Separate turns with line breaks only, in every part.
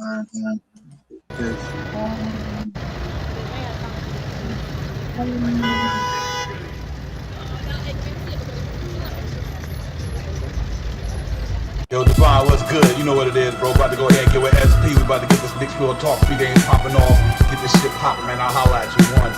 Yo, Divine, what's good? You know what it is, bro. About to go ahead and get with SP. We about to get this Knicks Real Talk 3 games popping off. Get this shit popping, man. I'll holla at you. One.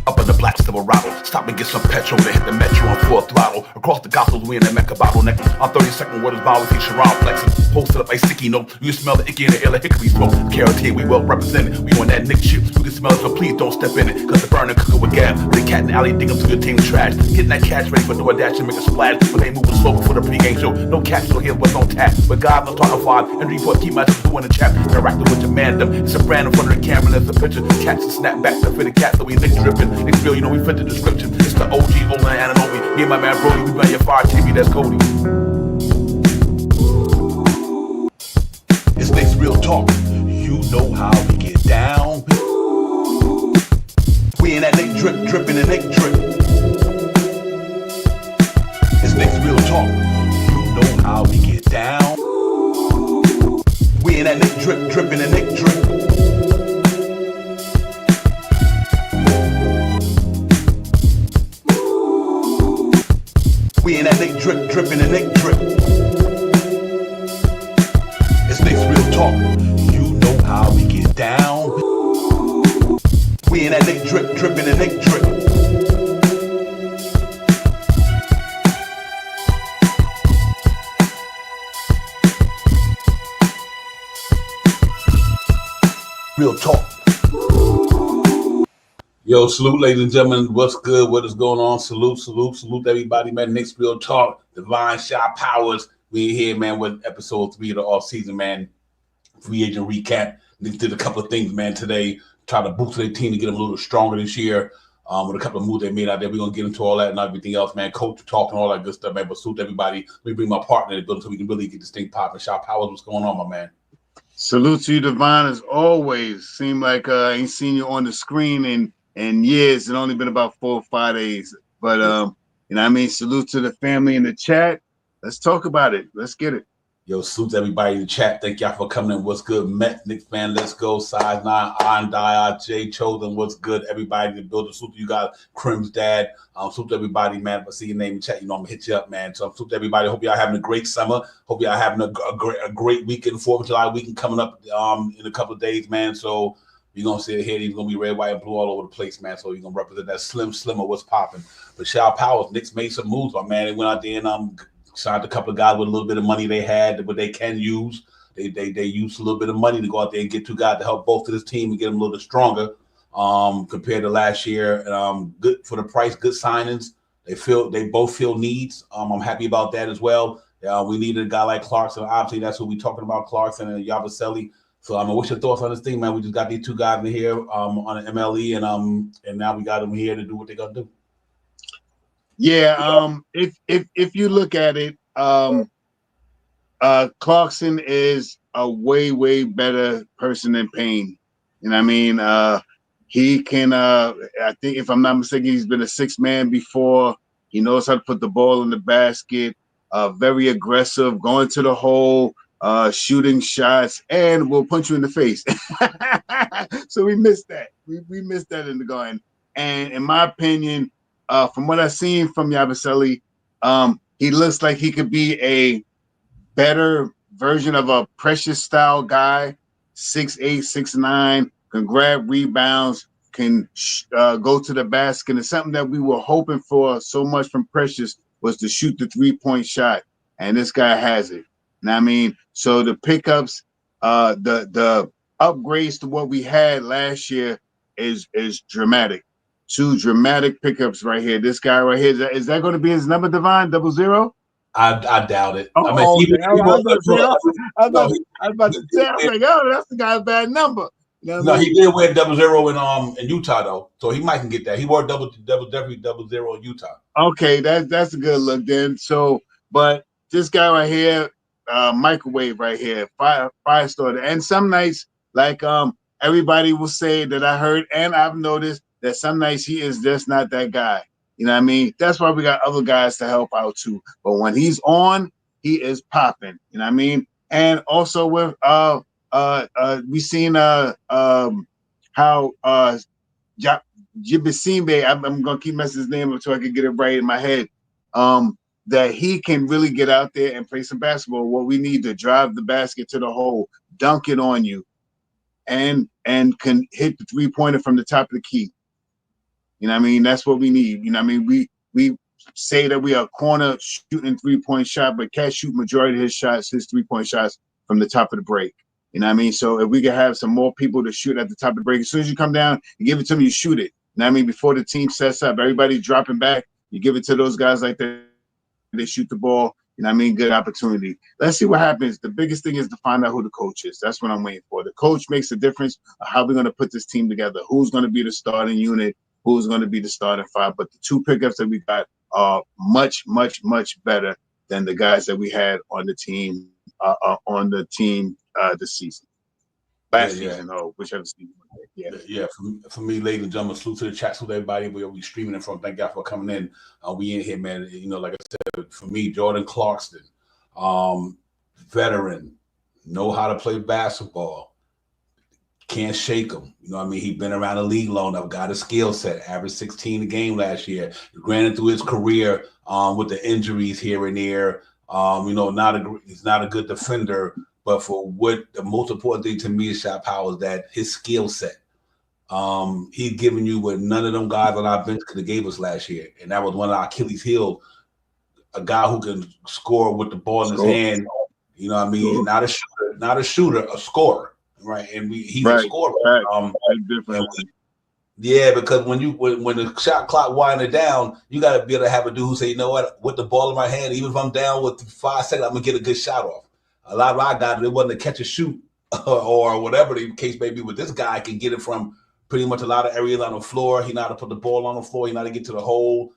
Up in the black Silverado, stop and get some petrol to hit the metro on full throttle. Across the gospels, we in the Mecca bottleneck. On 32nd, where this bottle feature around flexing. Posted up like sticky note. You smell the icky in the air like hickory smoke. Carrot we well represented. We on that Nick shit. You can smell it, so please don't step in it. Cause the burner cooking with gas. The cat in the alley digging through your team trash. Getting that cash ready for DoorDash and make a splash. But they moving slow before the pregame show. No cash, no here's what's on tap. But God, no talking fly. And report, keep my doing the chat. Interacting with your mandem. It's a brand in front of the camera. There's a picture. Catch and snap back to fit the cat. So we Nick dripping. They feel, you know, we fit the description. It's the OG, Olin, and Ananobi. Me and my man Brody, we run your fire TV, that's Cody. It's Knicks Real Talk. You know how we get down. We in that Nick drip, dripping and Nick drip. It's Knicks Real Talk. You know how we get down. We in that Nick drip, dripping and Nick drip. We in that Nick drip, dripping and Nick drip. It's Knicks Real Talk. You know how we get down. We in that Nick drip, dripping and Nick drip. Real talk. Yo, salute, ladies and gentlemen. What's good? What is going on? Salute, salute, salute, everybody, man. Knicks Real Talk, Divine Shot Powers. We here, man, with episode 3 of the offseason, man. Free agent recap. Knicks did a couple of things, man, today. Try to boost their team to get them a little stronger this year. With a couple of moves they made out there. We're going to get into all that and everything else, man. Coach talk and all that good stuff, man. But salute everybody. Let me bring my partner in the building so we can really get this thing popping. Shot Powers, what's going on, my man?
Salute to you, Divine, as always. Seem like I ain't seen you on the screen in years. It's only been about 4 or 5 days. But, you know what I mean? Salute to the family in the chat. Let's talk about it. Let's get it.
Yo, salute to everybody in the chat. Thank y'all for coming in. What's good? Met, Knicks fan, let's go. Size 9, Iron Dye, Jay Chosen. What's good? Everybody in the building. Salute to you guys. Crim's dad. Salute to everybody, man. If I see your name in the chat, you know I'm going to hit you up, man. So salute to everybody. Hope y'all having a great summer. Hope y'all having a great weekend. 4th of July weekend coming up in a couple of days, man. So you're going to see it here. He's going to be red, white, and blue all over the place, man. So you're going to represent that slimmer what's popping. But Shao Powers, Knicks made some moves, my man. They went out there and signed a couple of guys with a little bit of money they had, but they can use. They used a little bit of money to go out there and get 2 guys to help both of this team and get them a little stronger compared to last year. Good for the price, good signings. They both feel needs. I'm happy about that as well. We needed a guy like Clarkson. Obviously, that's what we're talking about, Clarkson and Yabusele. So what's your thoughts on this thing, man? We just got these 2 guys in here on an MLE, and now we got them here to do what they're gonna do.
Yeah, if you look at it, Clarkson is a way better person than Payne. You know what I mean? He can I think if I'm not mistaken, he's been a 6th man before. He knows how to put the ball in the basket, very aggressive, going to the hole, shooting shots, and will punch you in the face. So we missed that. We missed that in the garden. And in my opinion, from what I've seen from Yabusele, he looks like he could be a better version of a Precious style guy, 6'8", 6'9", can grab rebounds, can go to the basket. And something that we were hoping for so much from Precious was to shoot the 3-point shot. And this guy has it. You know what I mean? So the pickups, the upgrades to what we had last year is dramatic. 2 dramatic pickups right here. This guy right here, is that going to be his number, Divine? 00?
I doubt it.
I was about to say, I was like, oh, that's the guy's bad number. You know
no,
I mean?
he did wear 00 in Utah though, so he might can get that. He wore definitely 00 in Utah.
Okay, that's a good look then. So, but this guy right here, microwave right here, fire starter. And some nights, like everybody will say that I heard, and I've noticed that some nights he is just not that guy. You know what I mean? That's why we got other guys to help out too. But when he's on, he is popping. You know what I mean? And also with we seen how Yabusele, I'm gonna keep messing his name up so I can get it right in my head. That he can really get out there and play some basketball. What we need to drive the basket to the hole, dunk it on you, and can hit the 3-pointer from the top of the key. You know what I mean? That's what we need. You know what I mean? We say that we are corner shooting 3-point shot, but Cat shoot majority of his shots, his 3-point shots from the top of the break. You know what I mean? So if we can have some more people to shoot at the top of the break, as soon as you come down, you give it to them, you shoot it. You know what I mean? Before the team sets up, everybody's dropping back, you give it to those guys like that. They shoot the ball. You know what I mean? Good opportunity. Let's see what happens. The biggest thing is to find out who the coach is. That's what I'm waiting for. The coach makes a difference of how we're going to put this team together. Who's going to be the starting unit? Who's going to be the starting five? But the two pickups that we got are much, much, much better than the guys that we had on the team this season. Last season, or whichever season.
Yeah. For me, ladies and gentlemen, salute to the chat, salute to everybody. We'll be streaming it from. Thank y'all for coming in. We in here, man. You know, like I said, for me, Jordan Clarkson, veteran, know how to play basketball. Can't shake him. You know what I mean? He's been around the league long enough, got a skill set, averaged 16 a game last year. Granted, through his career with the injuries here and there, you know, he's not a good defender. But for what the most important thing to me is shot power is that his skill set. He's giving you what none of them guys on our bench could have gave us last year. And that was one of our Achilles' heel, a guy who can score with the ball in his hand. You know what I mean? Not a shooter, a scorer. Right, and he's a scorer. Yeah, because when the shot clock winding down, you got to be able to have a dude who say, you know what, with the ball in my hand, even if I'm down with 5 seconds, I'm gonna get a good shot off. A lot of our guys, it wasn't a catch and shoot or whatever the case may be. But this guy can get it from pretty much a lot of areas on the floor. He know how to put the ball on the floor. He know how to get to the hole.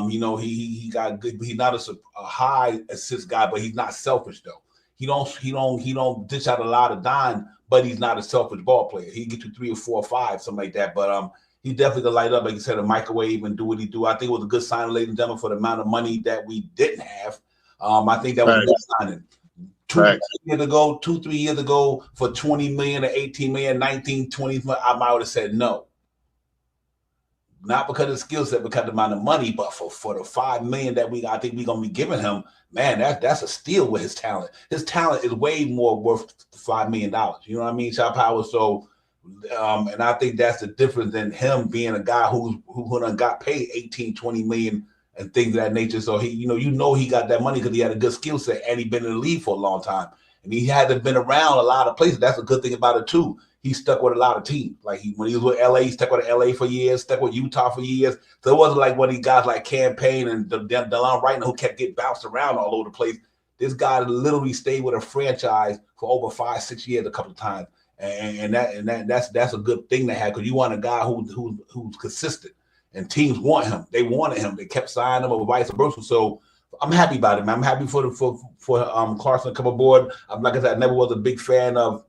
You know, he got good. He's not a high assist guy, but he's not selfish though. He don't dish out a lot of dime, but he's not a selfish ball player. He can get you 3 or 4 or 5, something like that. But he definitely can light up, like you said, a microwave and do what he do. I think it was a good signing, ladies and gentlemen, for the amount of money that we didn't have. I think that was a good signing. 2-3 years ago, for 20 million or 18 million, 19, 20, I might have said no. Not because of the skill set, because of the amount of money, but for the $5 million that I think we're gonna be giving him, man, that's a steal with his talent. His talent is way more worth $5 million. You know what I mean, shot power. So, and I think that's the difference than him being a guy who got paid 18, 20 million and things of that nature. So he, you know, he got that money because he had a good skill set and he'd been in the league for a long time. And he hadn't been around a lot of places. That's a good thing about it too. He stuck with a lot of teams. Like when he was with LA, he stuck with LA for years, stuck with Utah for years. So it wasn't like one of these guys like Campaign and DeLon Wright who kept getting bounced around all over the place. This guy literally stayed with a franchise for over 5-6 years a couple of times. And that's a good thing to have, because you want a guy who's consistent. And teams want him. They wanted him. They kept signing him or vice versa. So I'm happy about it, man. I'm happy for Clarkson to come aboard. Like I said, I never was a big fan of,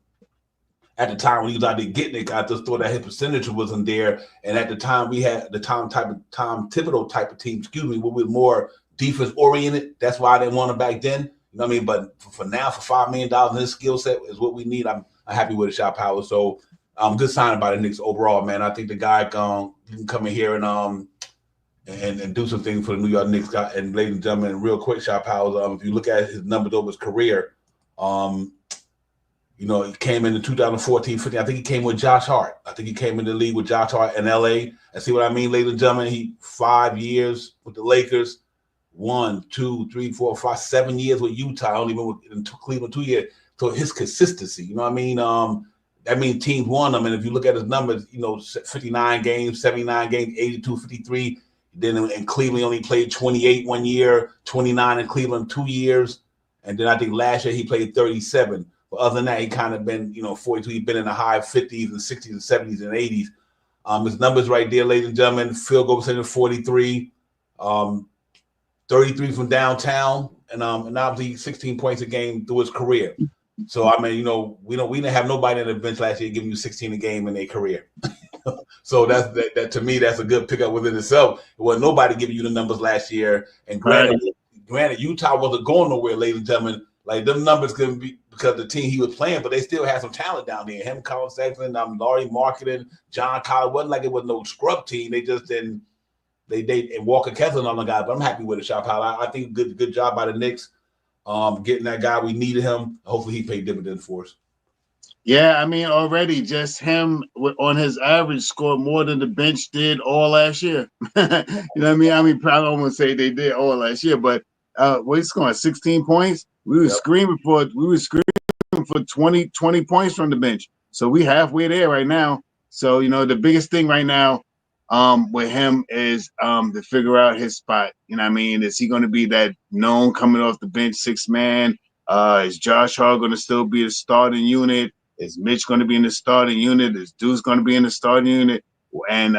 at the time when he was out there getting it, I just thought that his percentage wasn't there. And at the time we had the Tom Thibodeau type of team, where we were more defense oriented. That's why I didn't want him back then. You know what I mean? But for now, for $5 million in his skill set is what we need. I'm happy with the shot power. So good signing by the Knicks overall, man. I think the guy can come in here and do some things for the New York Knicks. And ladies and gentlemen, real quick, shot powers. If you look at his numbers over his career, you know, he came in 2014-15. I think he came with Josh Hart. I think he came in the league with Josh Hart in LA. And see what I mean, ladies and gentlemen? He 5 years with the Lakers, 1, 2, 3, 4, 5, 7 years with Utah. Only been in Cleveland 2 years. So his consistency, you know what I mean? That means teams won him. And if you look at his numbers, you know, 59 games, 79 games, 82, 53. Then in Cleveland, he only played 28 1 year, 29 in Cleveland 2 years. And then I think last year he played 37. But other than that, he kind of been, 42. He's been in the high 50s and 60s and 70s and 80s. His numbers right there, ladies and gentlemen, field goal percentage 43, 33 from downtown, and obviously 16 points a game through his career. So, I mean, we didn't have nobody on the bench last year giving you 16 a game in their career. So that to me, that's a good pickup within itself. It wasn't nobody giving you the numbers last year. And granted, Utah wasn't going nowhere, ladies and gentlemen, Like them numbers couldn't be because the team he was playing, but they still had some talent down there. Him, Colin Sexton, Laurie Marketing, John Collins. Wasn't like it was no scrub team. They just didn't. They and Walker Kessler on the guy, but I'm happy with it, Shop Pal. I think good job by the Knicks. Getting that guy, we needed him. Hopefully, he paid dividends for us.
Yeah, I mean, already just him on his average scored more than the bench did all last year. You know what I mean? I don't want to say they did all last year, but we're scoring 16 points. We were screaming for 20 points from the bench. So we halfway there right now. So the biggest thing right now with him is to figure out his spot. You know what I mean? Is he going to be that known coming off the bench 6-man? Is Josh Hart going to still be the starting unit? Is Mitch going to be in the starting unit? Is Deuce going to be in the starting unit? And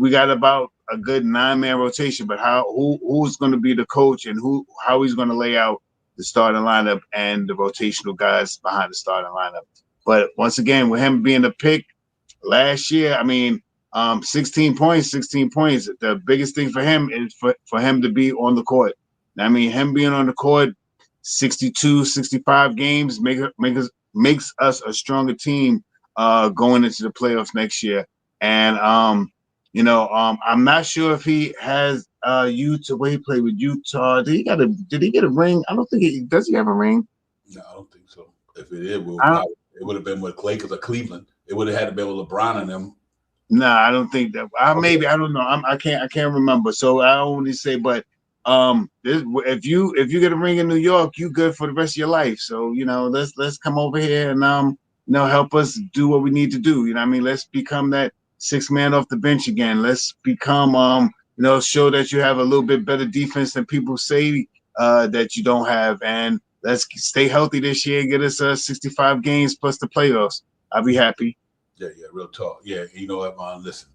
we got about a good 9-man rotation, but who's going to be the coach and how he's going to lay out the starting lineup and the rotational guys behind the starting lineup. But once again, with him being the pick last year, 16 points. The biggest thing for him is for him to be on the court. Him being on the court, 62, 65 games makes us a stronger team going into the playoffs next year. And I'm not sure if he has Utah. Where he played with Utah, did he get a ring? I don't think does he have a ring?
No, I don't think so. If it did, it would have been with Lakers or Cleveland. It would have had to be with LeBron and them.
No, I don't think that. Maybe I don't know. I can't remember. So I only say, but if you get a ring in New York, you good for the rest of your life. So let's come over here and help us do what we need to do. Let's become that 6-man off the bench again. Let's become show that you have a little bit better defense than people say that you don't have, and let's stay healthy this year and get us 65 games plus the playoffs. I'll be happy.
Yeah, real talk. Yeah, you know what, listen.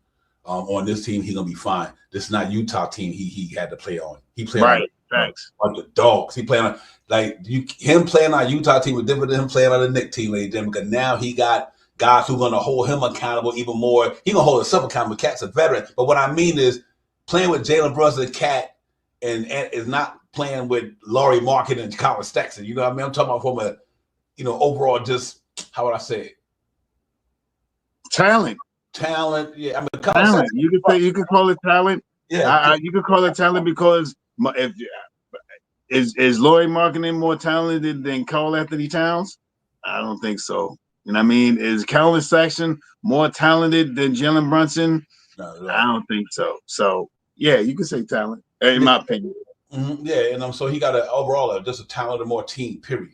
On this team, he's gonna be fine. This is not Utah team he had to play on. He played on the dogs. He playing on him playing on Utah team was different than him playing on the Knicks team, ladies and gentlemen, because now he got guys who are gonna hold him accountable even more. He gonna hold himself accountable. Cat's a veteran. But what I mean is playing with Jalen Brunson, Cat, and is not playing with Laurie Marketing and Colin Sexton. You know what I mean? I'm talking about from a overall just how would I say it?
Talent,
yeah.
Talent. You could call it talent.
Yeah,
you could call it talent because is Laurie Marketing more talented than Carl Anthony Towns? I don't think so. Is Colin Sexton more talented than Jalen Brunson?
No.
I don't think so. So yeah, you could say talent, in my opinion.
Mm-hmm. Yeah, and so he got overall just a talented more team. Period.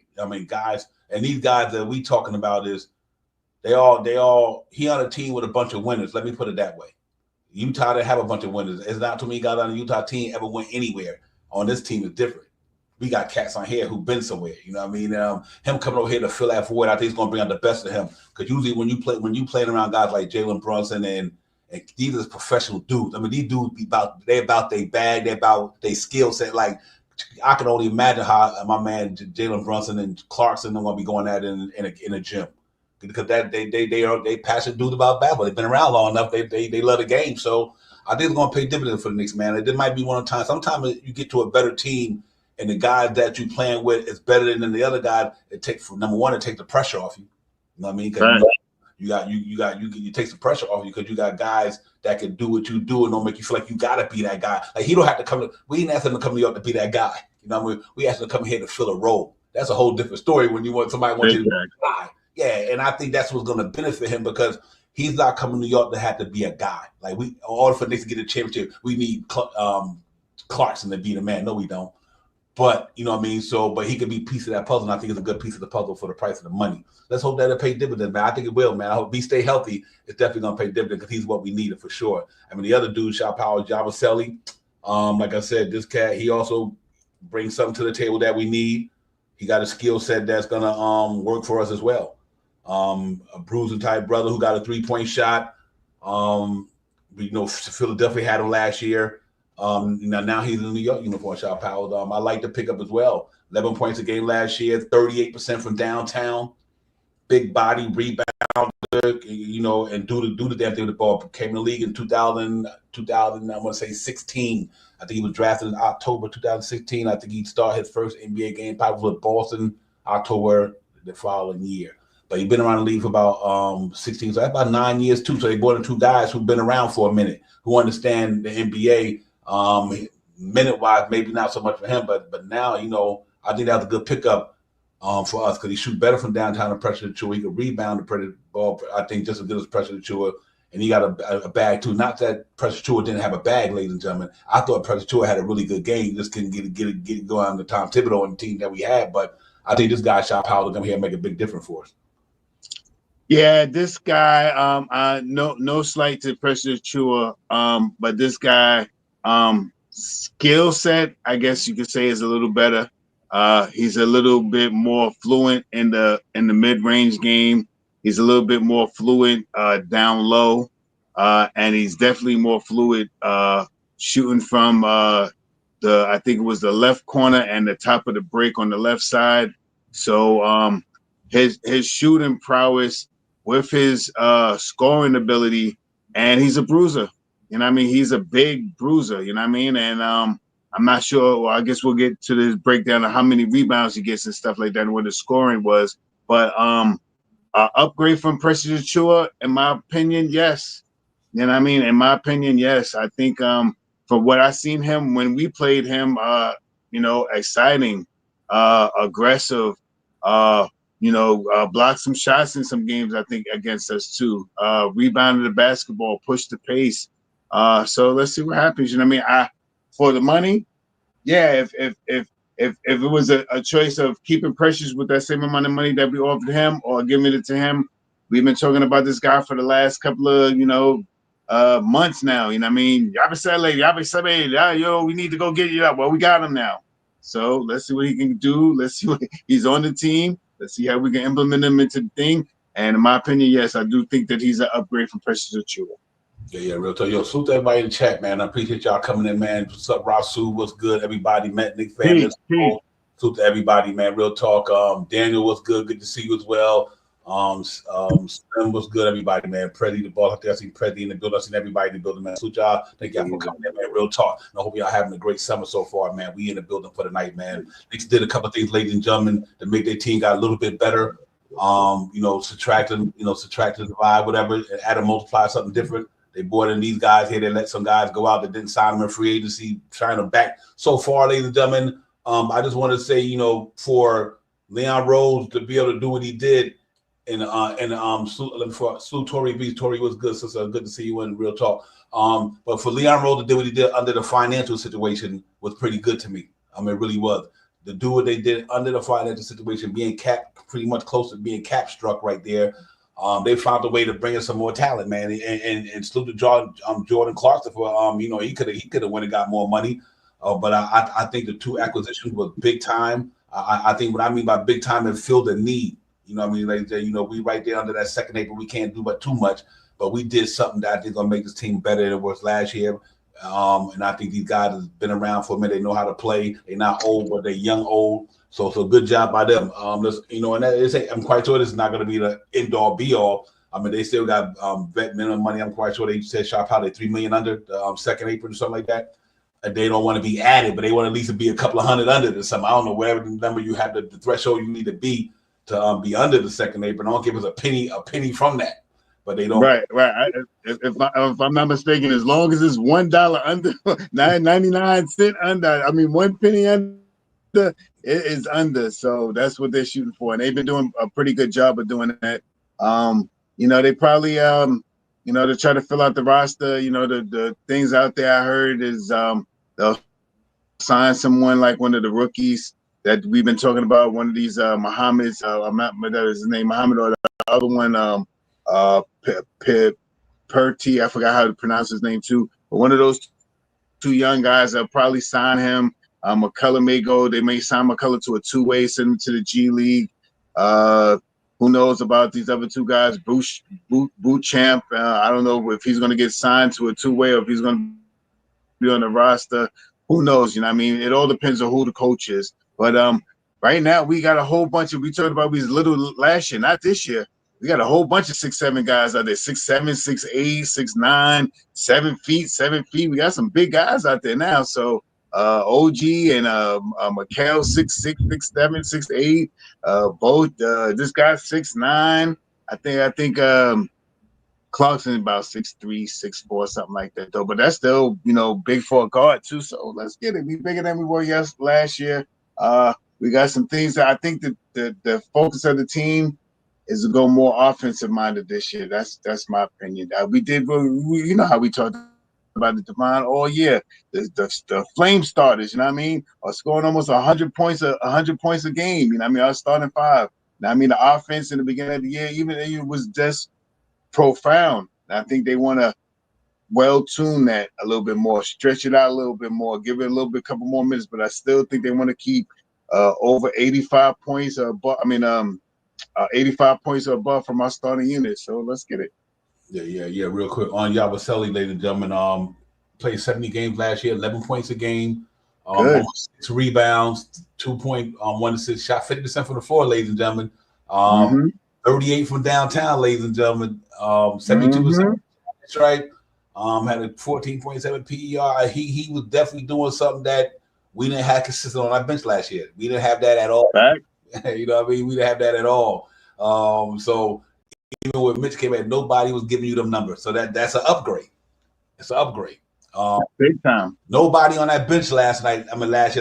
Guys, and these guys that we talking about is. They all he on a team with a bunch of winners. Let me put it that way. Utah didn't have a bunch of winners. It's not too many guys on the Utah team ever went anywhere. On this team is different. We got cats on here who've been somewhere. You know what I mean? Him coming over here to fill that void, I think he's gonna bring out the best of him. Because usually when you playing around guys like Jalen Brunson and these are professional dudes. These dudes they about their bag, they about their skill set. Like I can only imagine how my man Jalen Brunson and Clarkson are gonna be going at it in a gym. Because they passionate dudes about basketball. They've been around long enough. They love the game. So I think it's going to pay dividends for the Knicks, man. It might be one of the times. Sometimes you get to a better team, and the guys that you playing with is better than the other guy. It takes number one, it takes the pressure off you. You know what I mean? Because you take the pressure off you because you got guys that can do what you do and don't make you feel like you got to be that guy. Like he don't have to come. We didn't ask him to come to New York to be that guy. You know what I mean? We asked him to come here to fill a role. That's a whole different story when you want somebody want you to be a guy. Yeah, and I think that's what's going to benefit him because he's not coming to New York to have to be a guy. Like in order for Knicks to get a championship, we need Clarkson to be the man. No, we don't. But you know what I mean. So, but he could be a piece of that puzzle. And I think it's a good piece of the puzzle for the price of the money. Let's hope that it pay dividends, man. I think it will, man. I hope he stay healthy. It's definitely going to pay dividends because he's what we needed for sure. The other dude, Shot Power, Yabusele. Like I said, this cat he also brings something to the table that we need. He got a skill set that's going to work for us as well. A bruising type brother who got a 3-point shot. Philadelphia had him last year. Now he's in the New York uniform. Shot Powell. I like the pickup as well. 11 points a game last year, 38% from downtown. Big body rebounder, and do the damn thing with the ball. Came in the league in 2000. I want to say 16. I think he was drafted in October 2016. I think he started his first NBA game probably with Boston October the following year. But he's been around the league for about 16, so that's about 9 years too. So they brought in two guys who've been around for a minute, who understand the NBA. Minute-wise, maybe not so much for him, but now, I think that was a good pickup for us because he shoot better from downtown than Precious Achiuwa. He could rebound the ball, I think, just as good as Precious Achiuwa. And he got a bag too. Not that Precious Achiuwa didn't have a bag, ladies and gentlemen. I thought Precious Achiuwa had a really good game. He just couldn't get it going on the Tom Thibodeau and the team that we had. But I think this guy, Shot Powell, is going to come here and make a big difference for us.
Yeah, this guy, no slight to Precious Achiuwa, but this guy, skill set, I guess you could say, is a little better. He's a little bit more fluent in the mid-range game. He's a little bit more fluent down low, and he's definitely more fluid shooting from I think it was the left corner and the top of the break on the left side. So his shooting prowess with his scoring ability, and he's a bruiser. He's a big bruiser. And I'm not sure. Well, I guess we'll get to this breakdown of how many rebounds he gets and stuff like that, and what the scoring was. But upgrade from Precious Achiuwa, in my opinion, yes. In my opinion, yes. I think from what I seen him when we played him, exciting, aggressive, blocked some shots in some games, I think, against us too. Rebounded the basketball, pushed the pace. So let's see what happens. For the money, yeah, if it was a choice of keeping Precious with that same amount of money that we offered him or giving it to him, we've been talking about this guy for the last couple of months now. Yabusele, we need to go get you up. Well, we got him now. So let's see what he can do. Let's see what he's on the team. Let's see how we can implement him into the thing. And in my opinion, yes, I do think that he's an upgrade from Precious Achiuwa.
Yeah, real talk. Yo, salute to everybody in the chat, man. I appreciate y'all coming in, man. What's up, Rasul? What's good? Everybody, Met Knicks fan. Salute to everybody, man. Real talk. Daniel, what's good? Good to see you as well. Slim, what's good, everybody, man. Preddy, the ball out there. I see Preddy in the building. I seen everybody in the building, man. Salute y'all. Thank y'all for coming in, man. Real talk. And I hope y'all having a great summer so far, man. We in the building for the night, man. Knicks did a couple of things, ladies and gentlemen, to make their team got a little bit better. Subtracting the vibe, whatever, and add a multiply, something different. They brought in these guys here. They let some guys go out that didn't sign them in free agency, trying them back so far, ladies and gentlemen. I just want to say, for Leon Rose to be able to do what he did, and for Tori B. Tori was good, sister. Good to see you in real talk. But for Leon Rose to do what he did under the financial situation was pretty good to me. It really was. To do what they did under the financial situation, being pretty much close to being cap struck right there. They found a way to bring in some more talent, man, and salute to Jordan Clarkson for he could have went and got more money, but I think the two acquisitions were big time. I think what I mean by big time is filled a need. We right there under that second apron. We can't do but too much, but we did something that I think is gonna make this team better than it was last year. And I think these guys have been around for a minute. They know how to play. They're not old, but they're young old. So good job by them. And I'm quite sure this is not going to be the end-all, be-all. They still got vet minimum money. I'm quite sure they said Shop how they $3 million under the second apron or something like that. They don't want to be added, but they want at least to be a couple of hundred under or something. I don't know, whatever the number you have, the threshold you need to be under the second apron. Don't give us a penny from that. But they don't.
Right. If I'm not mistaken, as long as it's $1 under, 99 cents under, 1 penny under, it is under. So that's what they're shooting for, and they've been doing a pretty good job of doing that. They probably to try to fill out the roster. The things out there I heard is they'll sign someone like one of the rookies that we've been talking about. One of these Muhammad's. I'm not that is his name, Muhammad, or the other one. Perty, I forgot how to pronounce his name too. But one of those two young guys, they'll probably sign him. McCullough may go. They may sign McCullough to a two-way, send him to the G League. Who knows about these other two guys? Boot Champ. I don't know if he's going to get signed to a two-way or if he's going to be on the roster. Who knows? It all depends on who the coach is. But right now, we got a whole bunch of. We talked about these little last year, not this year. we got a whole bunch of 6'7" guys out there. 6'7", 6'8", 6'9", 7 feet, 7 feet. We got some big guys out there now. So OG and Mikal 6'6", 6'7", 6'8". Both this guy's 6'9". I think Clarkson about 6'3", 6'4", something like that though. But that's still, big for a guard too. So let's get it. We bigger than we were last year. We got some things that I think that the focus of the team is to go more offensive minded this year. That's my opinion. We you know how we talked about the Devon all year. The flame starters, you know what I mean, are scoring almost 100 points a game. You know what I mean, our starting five. Now, I mean, the offense in the beginning of the year, even though it was just profound. I think they want to well-tune that a little bit more, stretch it out a little bit more, give it a couple more minutes. But I still think they want to keep over 85 points above. 85 points or above from our starting unit. So let's get it.
Yeah. Real quick on Yabusele, ladies and gentlemen. Played 70 games last year, 11 points a game,
Good.
6 rebounds, 2.1 assists, shot 50% from the floor, ladies and gentlemen. 38 from downtown, ladies and gentlemen. 72%. That's right. Had a 14.7 PER. He was definitely doing something that we didn't have consistent on our bench last year. We didn't have that at all.
Right.
You know what I mean? We didn't have that at all. So even when Mitch came in, nobody was giving you them numbers. So that's an upgrade. It's an upgrade.
Big time.
Nobody on that bench last year,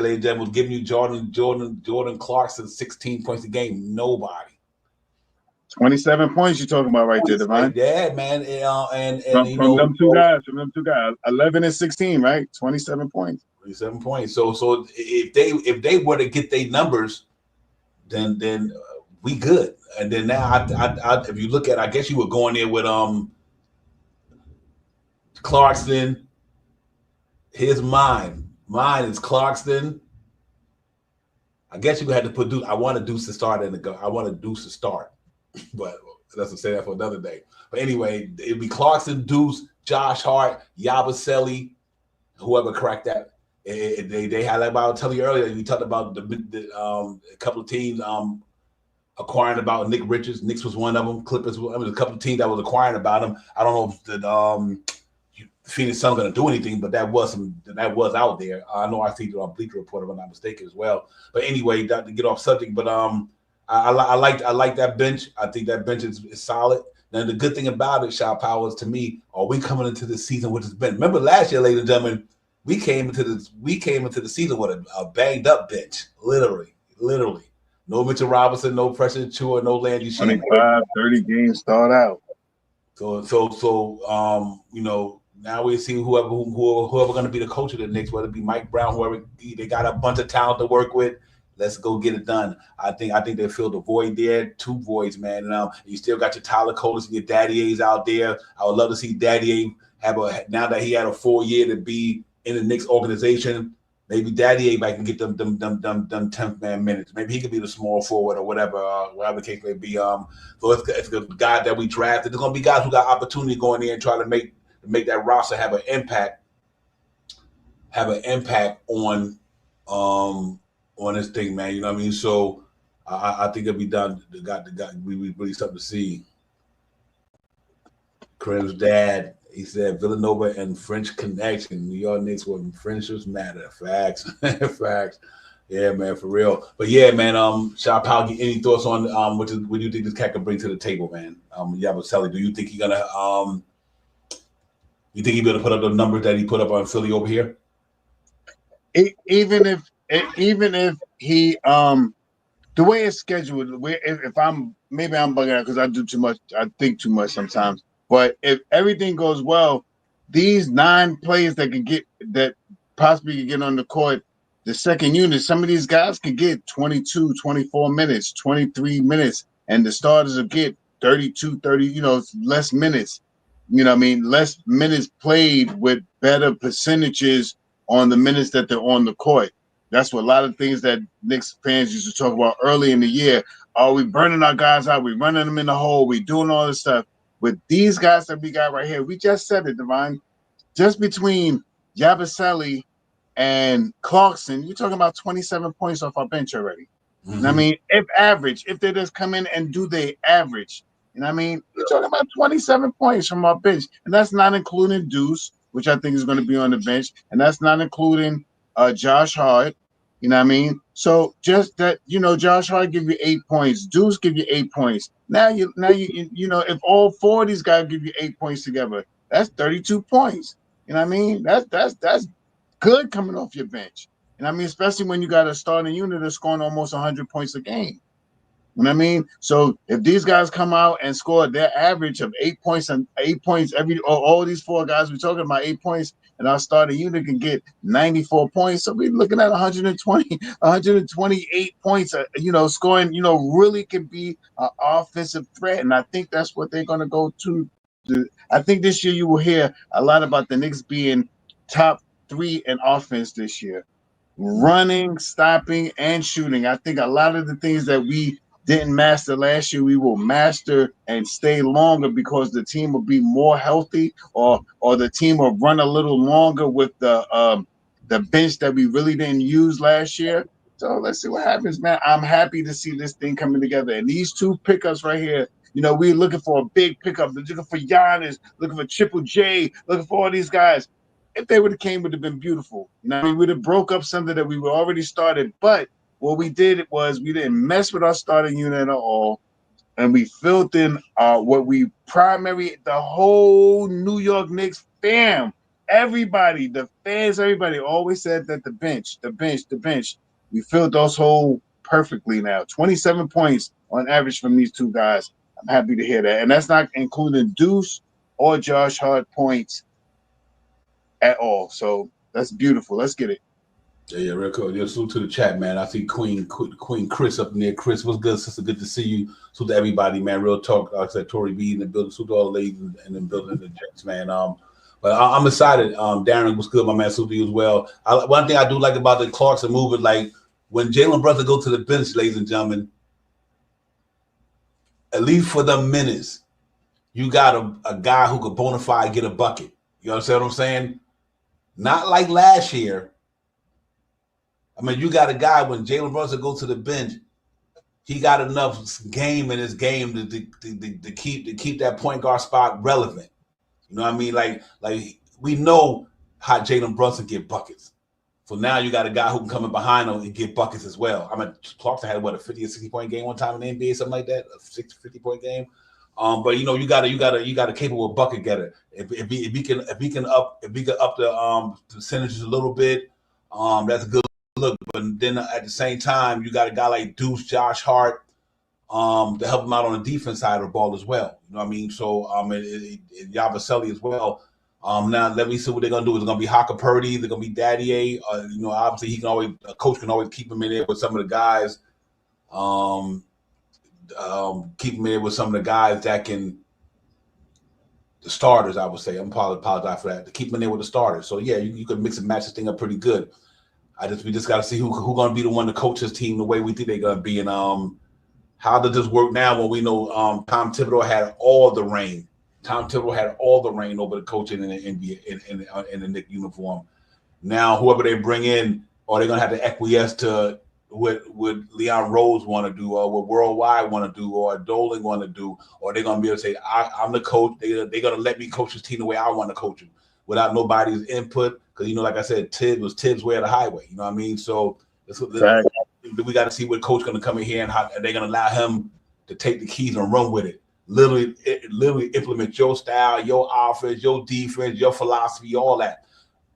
ladies and gentlemen, was giving you Jordan Clarkson 16 points a game. Nobody.
27 points you're talking about right there, Devon.
Yeah, man. And
from them two guys, 11 and 16, right? 27 points.
27 points. So if they were to get their numbers, then we good. And then now, I if you look at, I guess you were going there with Clarkson. Here's mine. Mine is Clarkson. I guess you had to put Deuce. I want to Deuce to start I want to Deuce to start, but let's say that for another day. But anyway, it'd be Clarkson, Deuce, Josh Hart, Yabusele, whoever cracked that. They had, like I was telling you earlier, we talked about a couple of teams acquiring about Nick Richards. Knicks was one of them. Clippers. A couple of teams that was acquiring about him. I don't know if the Phoenix Suns going to do anything, but that was out there. I know I see it on Bleacher Report, if I'm not mistaken, as well. But anyway, not to get off subject, but I like that bench. I think that bench is solid. Now the good thing about it, Shaw Powers, to me, are we coming into the season with this bench? Remember last year, ladies and gentlemen, we came into the season with a banged up bench, literally. No Mitchell Robinson, no Preston Chua, no Landry Shamet.
25, 30 games start out.
So now we see whoever going to be the coach of the Knicks, whether it be Mike Brown, whoever. They got a bunch of talent to work with. Let's go get it done. I think they filled the void there, 2 voids, man. And you still got your Tyler Colas and your Daddiers out there. I would love to see Daddier now that he had a full year to be in the Knicks organization. Maybe Daddier might can get them 10th man minutes. Maybe he could be the small forward or whatever the case may be. So it's the guy that we drafted. There's gonna be guys who got opportunity going in and try to make that roster have an impact on this thing, man. You know what I mean? So I think it'll be done. We really something to see. Krim's dad, he said Villanova and French connection. New York Knicks were friendships matter. Facts. Facts. Yeah, man, for real. But yeah, man, Shaw Powell, any thoughts on what do you think this cat can bring to the table, man? Yabusele, do you think he's gonna you think he's gonna put up the numbers that he put up on Philly over here?
Even if he the way it's scheduled, if I'm bugging out because I do too much, I think too much sometimes. But if everything goes well, these 9 players that possibly can get on the court, the second unit, some of these guys can get 22, 24 minutes, 23 minutes, and the starters will get 32, 30, less minutes. You know what I mean? Less minutes played with better percentages on the minutes that they're on the court. That's what a lot of things that Knicks fans used to talk about early in the year. Oh, we burning our guys out. We running them in the hole. We doing all this stuff. With these guys that we got right here, we just said it, Divine. Just between Yabusele and Clarkson, you're talking about 27 points off our bench already. Mm-hmm. I mean, if they just come in and do their average, You know what I mean? You're talking about 27 points from our bench, and that's not including Deuce, which I think is going to be on the bench, and that's not including Josh Hart. You know what I mean? So just that, Josh Hart give you 8 points, Deuce give you 8 points. Now you if all 4 of these guys give you 8 points together, that's 32 points. You know what I mean? That's good coming off your bench. And I mean, especially when you got a starting unit that's scoring almost 100 points a game. You know what I mean? So if these guys come out and score their average of 8 points and 8 points all these 4 guys we're talking about 8 points, and our starting unit can get 94 points. So we're looking at 120, 128 points, scoring, really can be an offensive threat. And I think that's what they're going to go to. I think this year you will hear a lot about the Knicks being top 3 in offense this year. Running, stopping, and shooting. I think a lot of the things that we didn't master last year, we will master and stay longer because the team will be more healthy, or the team will run a little longer with the bench that we really didn't use last year. So let's see what happens, man. I'm happy to see this thing coming together. And these 2 pickups right here, we're looking for a big pickup. We're looking for Giannis, looking for Triple J, looking for all these guys. If they would have came, would have been beautiful. We would have broke up something that we were already started. But what we did was we didn't mess with our starting unit at all, and we filled in what we the whole New York Knicks fam, everybody, the fans, everybody always said that the bench. We filled those hole perfectly now. 27 points on average from these 2 guys. I'm happy to hear that, and that's not including Deuce or Josh Hart points at all. So that's beautiful. Let's get it.
Yeah, real cool. Yeah, salute to the chat, man. I see Queen Chris up in there. Chris, what's good, sister? Good to see you. Salute to everybody, man. Real talk. Like I said, Tory B in the building. Salute to all the ladies in the building, the Jets, man. But I'm excited. Darren, what's good, my man? Salute to you as well. One thing I do like about the Clarkson move is like when Jalen Brunson go to the bench, ladies and gentlemen, at least for the minutes, you got a guy who could bona fide get a bucket. You understand what I'm saying? Not like last year. I mean, you got a guy when Jalen Brunson goes to the bench, he got enough game in his game to keep that point guard spot relevant. You know what I mean? Like we know how Jalen Brunson get buckets. So now you got a guy who can come in behind him and get buckets as well. I mean, Clarkson had a 50 or 60-point game one time in the NBA, something like that, a 50-point game. But you got a capable bucket getter. If we can up the percentages a little bit, that's a good look. But then at the same time, you got a guy like Deuce, Josh Hart, to help him out on the defense side of the ball as well. You know what I mean? So Yabusele as well. Now let me see what they're gonna do. Is it gonna be Haka Purdy? They're gonna be Daddy. Obviously a coach can always keep him in there with some of the guys. Keep him in there with some of the guys that can. The starters, I would say. I'm apologize for that. To keep him in there with the starters. So yeah, you can mix and match this thing up pretty good. We just got to see who going to be the one to coach this team the way we think they're going to be, and how does this work now when we know Tom Thibodeau had all the reign. Tom Thibodeau had all the reign over the coaching in the NBA in the Knicks uniform. Now, whoever they bring in, are they going to have to acquiesce to what Leon Rose want to do, or what Worldwide want to do, or Dolan want to do, or they're going to be able to say, I'm the coach. They're going to let me coach this team the way I want to coach them without nobody's input. Because, like I said, Tibbs' way of the highway. You know what I mean? So we got to see what coach going to come in here and how they're going to allow him to take the keys and run with it. Literally implement your style, your offense, your defense, your philosophy, all that.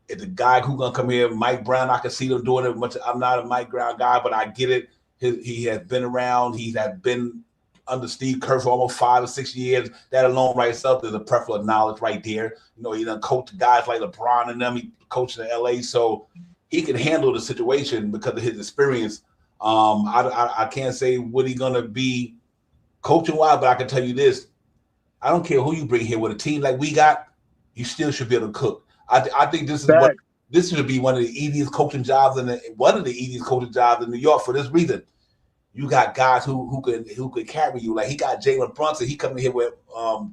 If the guy who's going to come here, Mike Brown, I can see them doing it much. I'm not a Mike Brown guy, but I get it. He has been around. He has been under Steve Kerr for almost 5 or 6 years. That alone right itself is a plethora of knowledge right there. He done coached guys like LeBron and them. He coached in LA, so he can handle the situation because of his experience. I can't say what he's gonna be coaching wise, but I can tell you this: I don't care who you bring here with a team like we got, you still should be able to cook. I think this should be one of the easiest coaching jobs in New York for this reason. You got guys who could carry you. Like he got Jalen Brunson. He coming here with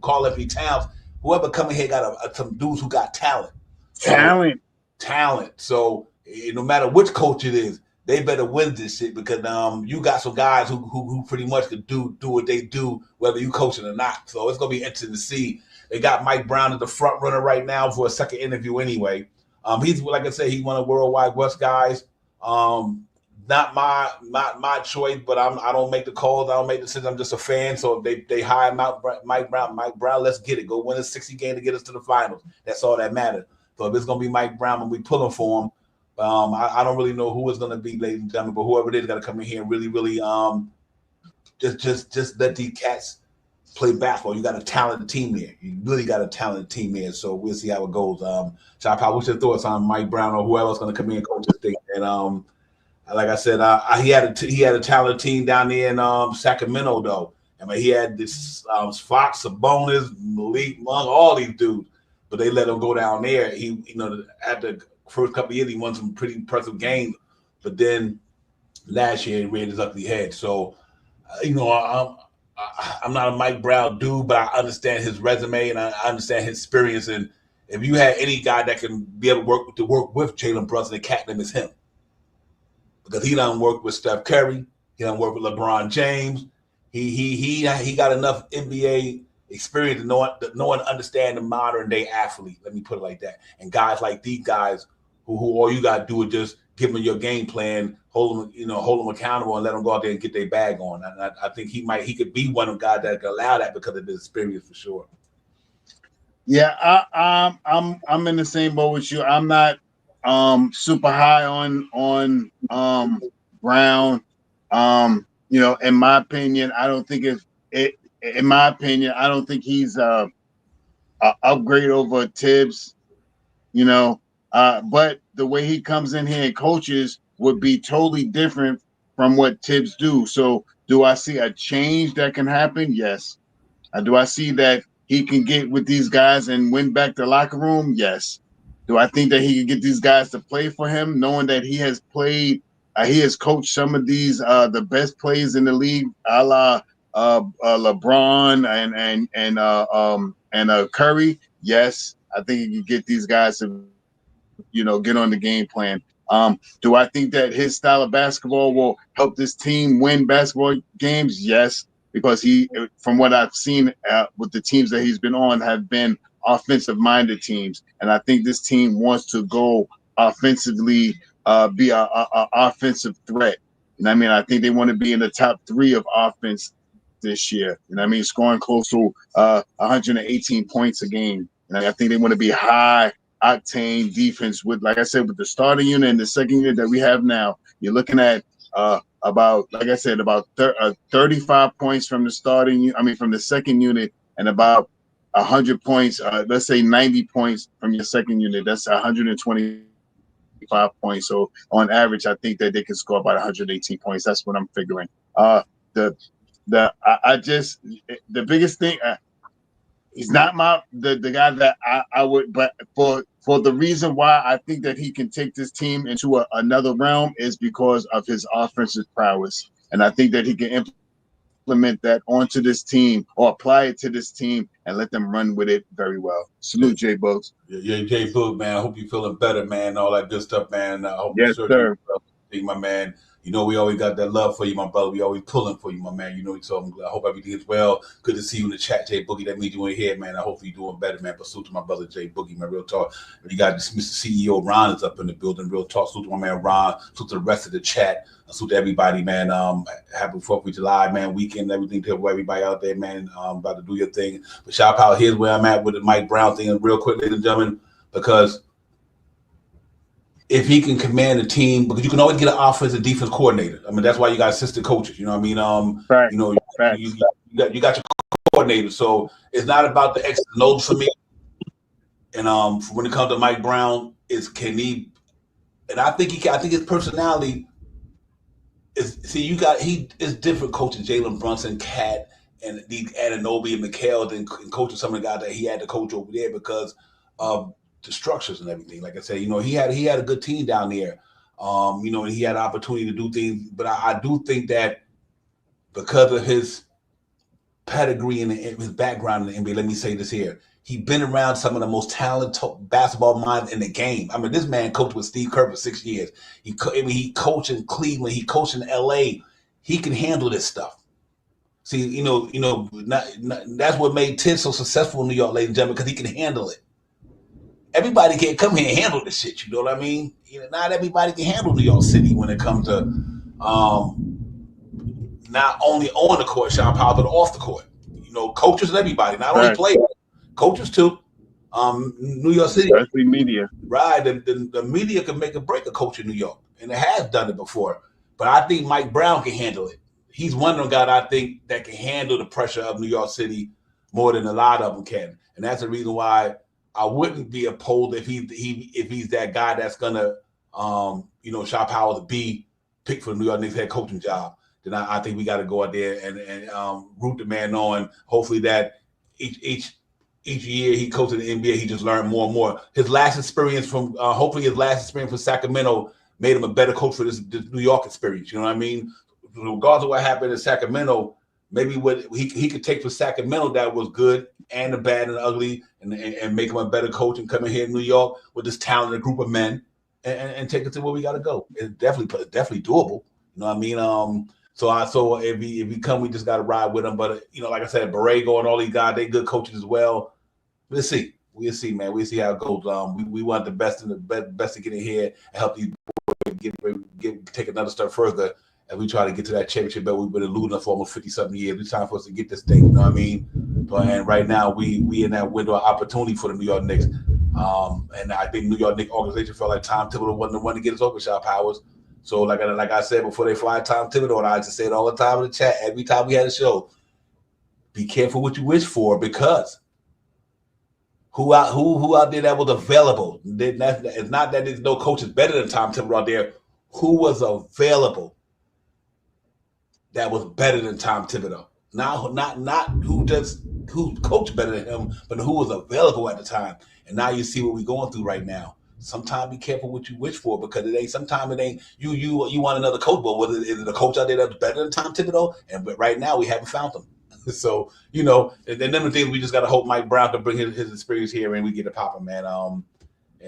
Karl-Anthony Towns. Whoever coming here got some dudes who got talent.
Talent.
So no matter which coach it is, they better win this shit because you got some guys who pretty much could do what they do whether you coaching or not. So it's gonna be interesting to see. They got Mike Brown as the front runner right now for a second interview anyway. He's like I said, he's one of the Worldwide West guys. Not my choice, but I don't make the calls. I don't make the decisions. I'm just a fan. So if they hire Mike Brown, let's get it. Go win a 60 game to get us to the finals. That's all that matters. So if it's gonna be Mike Brown and we pulling for him, I don't really know who it's gonna be, ladies and gentlemen, but whoever it is got to come in here and really just let these cats play basketball. You got a talented team there. You really got a talented team there. So we'll see how it goes. Chop, what's your thoughts on Mike Brown or whoever's going to come in and coach this thing? And like I said, he had a talented team down there in Sacramento though. I mean, he had this Fox, Sabonis, Malik Monk, all these dudes, but they let him go down there. He, after the first couple of years, he won some pretty impressive games, but then last year he reared his ugly head. So, I'm not a Mike Brown dude, but I understand his resume and I understand his experience. And if you had any guy that can be able to work with Jalen Brunson, the captain is him. Because he done work with Steph Curry, he done work with LeBron James. He got enough NBA experience to know and understand the modern day athlete. Let me put it like that. And guys like these guys who all you gotta do is just give them your game plan, hold them accountable, and let them go out there and get their bag on. And I think he could be one of the guys that could allow that because of his experience for sure.
Yeah, I'm in the same boat with you. I'm not super high on Brown. In my opinion, I don't think I don't think he's a upgrade over Tibbs. But the way he comes in here and coaches would be totally different from what Tibbs do. So do I see a change that can happen? Yes. Do I see that he can get with these guys and win back the locker room? Yes. Do I think that he can get these guys to play for him, knowing that he has played, he has coached some of these the best players in the league, a la LeBron and Curry? Yes, I think he can get these guys to get on the game plan. Do I think that his style of basketball will help this team win basketball games? Yes, because from what I've seen with the teams that he's been on, have been offensive-minded teams, and I think this team wants to go offensively, be a offensive threat. I think they want to be in the top 3 of offense this year. Scoring close to 118 points a game. I think they want to be high octane defense with, like I said, with the starting unit and the second unit that we have now. You're looking at about 35 points from the second unit, and about 100 points, let's say 90 points from your second unit. That's 125 points. So on average, I think that they can score about 118 points. That's what I'm figuring. The biggest thing, he's not the guy that I would, but for the reason why I think that he can take this team into another realm is because of his offensive prowess. And I think that he can implement that onto this team or apply it to this team and let them run with it very well. Salute, Jay Books.
Yeah, Jay Boog, man. I hope you're feeling better, man. All that good stuff, man. I hope
Yes, sir.
My man. We always got that love for you, my brother. We always pulling for you, my man. So I hope everything is well. Good to see you in the chat, Jay Boogie. That means you in here, man. I hope you're doing better, man. But salute to my brother, Jay Boogie, man. Real talk. You got Mr. CEO Ron is up in the building. Real talk. Salute to my man Ron. Salute to the rest of the chat. Salute to everybody, man. Happy 4th of July, man. Weekend, everything to everybody out there, man. About to do your thing. But shout out, here's where I'm at with the Mike Brown thing, real quick, ladies and gentlemen, because if he can command a team, because you can always get an offensive defense coordinator. That's why you got assistant coaches. You know what I mean?
Right.
You got your coordinator. So it's not about the X's and O's for me. And when it comes to Mike Brown, can he? And I think his personality is. See, it's different coaching Jalen Brunson, Cat, and these Anunoby and McHale than coaching some of the guys that he had to coach over there because of the structures and everything. Like I said, he had a good team down there. And he had an opportunity to do things. But I do think that because of his pedigree and his background in the NBA. Let me say this here. He's been around some of the most talented basketball minds in the game. I mean, this man coached with Steve Kerr for 6 years. He coached in Cleveland. He coached in LA. He can handle this stuff. See, that's what made Ted so successful in New York, ladies and gentlemen, because he can handle it. Everybody can't come here and handle this shit. You know what I mean? Not everybody can handle New York City when it comes to not only on the court, Sean Powell, but off the court. Coaches and everybody, not only players, coaches too. New York City,
especially media,
right? The media can make or break a coach in New York, and it has done it before. But I think Mike Brown can handle it. He's one of them guys I think that can handle the pressure of New York City more than a lot of them can, and that's the reason why I wouldn't be opposed if he's that guy that's gonna Sean Powell to be picked for the New York Knicks head coaching job. Then I think we got to go out there and root the man on. Hopefully that each year he coaches in the NBA, he just learned more and more. His last experience from Sacramento made him a better coach for this New York experience. You know what I mean? Regardless of what happened in Sacramento, maybe what he could take from Sacramento that was good and the bad and the ugly, and make him a better coach and come in here in New York with this talented group of men and take it to where we got to go. It's definitely doable. You know what I mean? So if he come, we just got to ride with him. But like I said, Borrego and all these guys, they good coaches as well. We'll see, man. We'll see how it goes. We want the best and the best to get in here and help these boys take another step further as we try to get to that championship. But we've been eluding for almost 50-something years. It's time for us to get this thing. You know what I mean? And right now we in that window of opportunity for the New York Knicks. And I think New York Knicks organization felt like Tom Thibodeau wasn't the one to get us over Shot Powers. So like I said before they fly Tom Thibodeau, and I just say it all the time in the chat, every time we had a show, be careful what you wish for, because who out there that was available? It's not that there's no coaches better than Tom Thibodeau out there. Who was available that was better than Tom Thibodeau? Not who's coached better than him, but who was available at the time. And now you see what we're going through right now. Sometimes be careful what you wish for, because sometimes it ain't you want another coach, but is it a coach out there that's better than Tom Thibodeau? But right now we haven't found them. So and then them things we just got to hope Mike Brown can bring his experience here and we get it popping, man.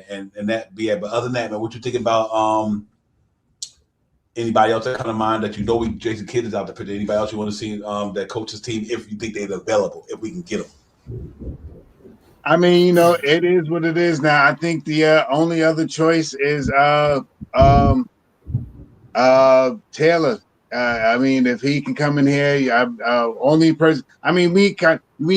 And that be it. But other than that, man, what you think about anybody else that come to mind that Jason Kidd is out there? Anybody else you want to see that coach's team if you think they're available, if we can get them?
I mean, it is what it is now. I think the only other choice is Taylor. I mean, if he can come in here, only person. I mean, we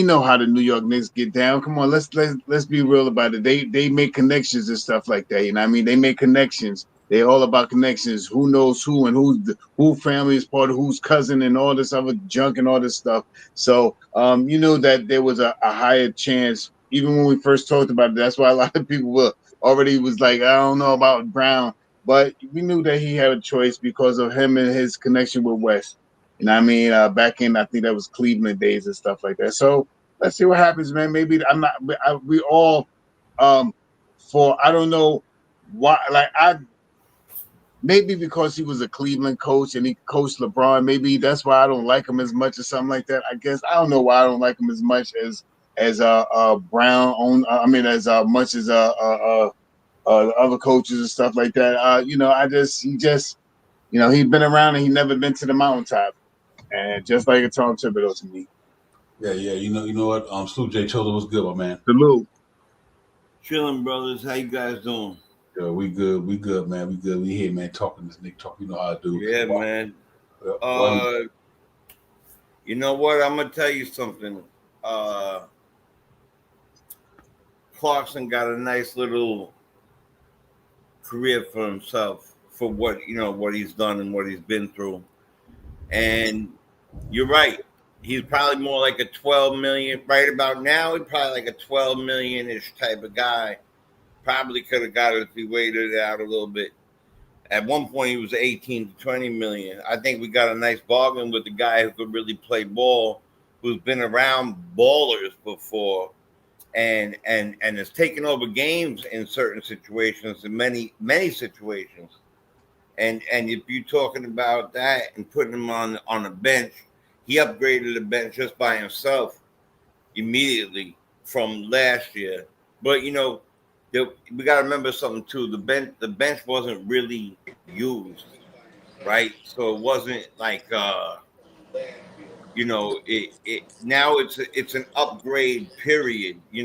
know how the New York Knicks get down. Come on, let's be real about it. They make connections and stuff like that. You know what I mean? They make connections. They're all about connections. Who knows who and who family is part of whose cousin and all this other junk and all this stuff. So that there was a higher chance. Even when we first talked about it, that's why a lot of people was like, I don't know about Brown. But we knew that he had a choice because of him and his connection with West. You know what I mean? Back in, I think that was Cleveland days and stuff like that. So let's see what happens, man. Maybe we all, for, I don't know why, maybe because he was a Cleveland coach and he coached LeBron, maybe that's why I don't like him as much or something like that. I guess I don't know why I don't like him as much as Brown. As much as other coaches and stuff like that. He's been around and he never been to the mountaintop, and just like a Tom Thibodeau to me.
Yeah. You know what? Sloop J Chosen was good, my man.
Salute.
Chilling, brothers. How you guys doing?
Yeah, we good, man. We good. We here, man. Talking this Nick talk. You know how I do.
Yeah, man. You know what? I'm gonna tell you something. Clarkson got a nice little career for himself for what he's done and what he's been through. And you're right. He's probably more like a 12 million right about now. He's probably like a 12 million-ish type of guy. Probably could have got it if he waited it out a little bit. At one point, he was 18 to 20 million. I think we got a nice bargain with the guy who could really play ball, who's been around ballers before, and has taken over games in certain situations, in many situations. And if you're talking about that and putting him on a bench, he upgraded the bench just by himself immediately from last year. But we got to remember something too. The bench wasn't really used, right? So it wasn't like it now it's an upgrade period. We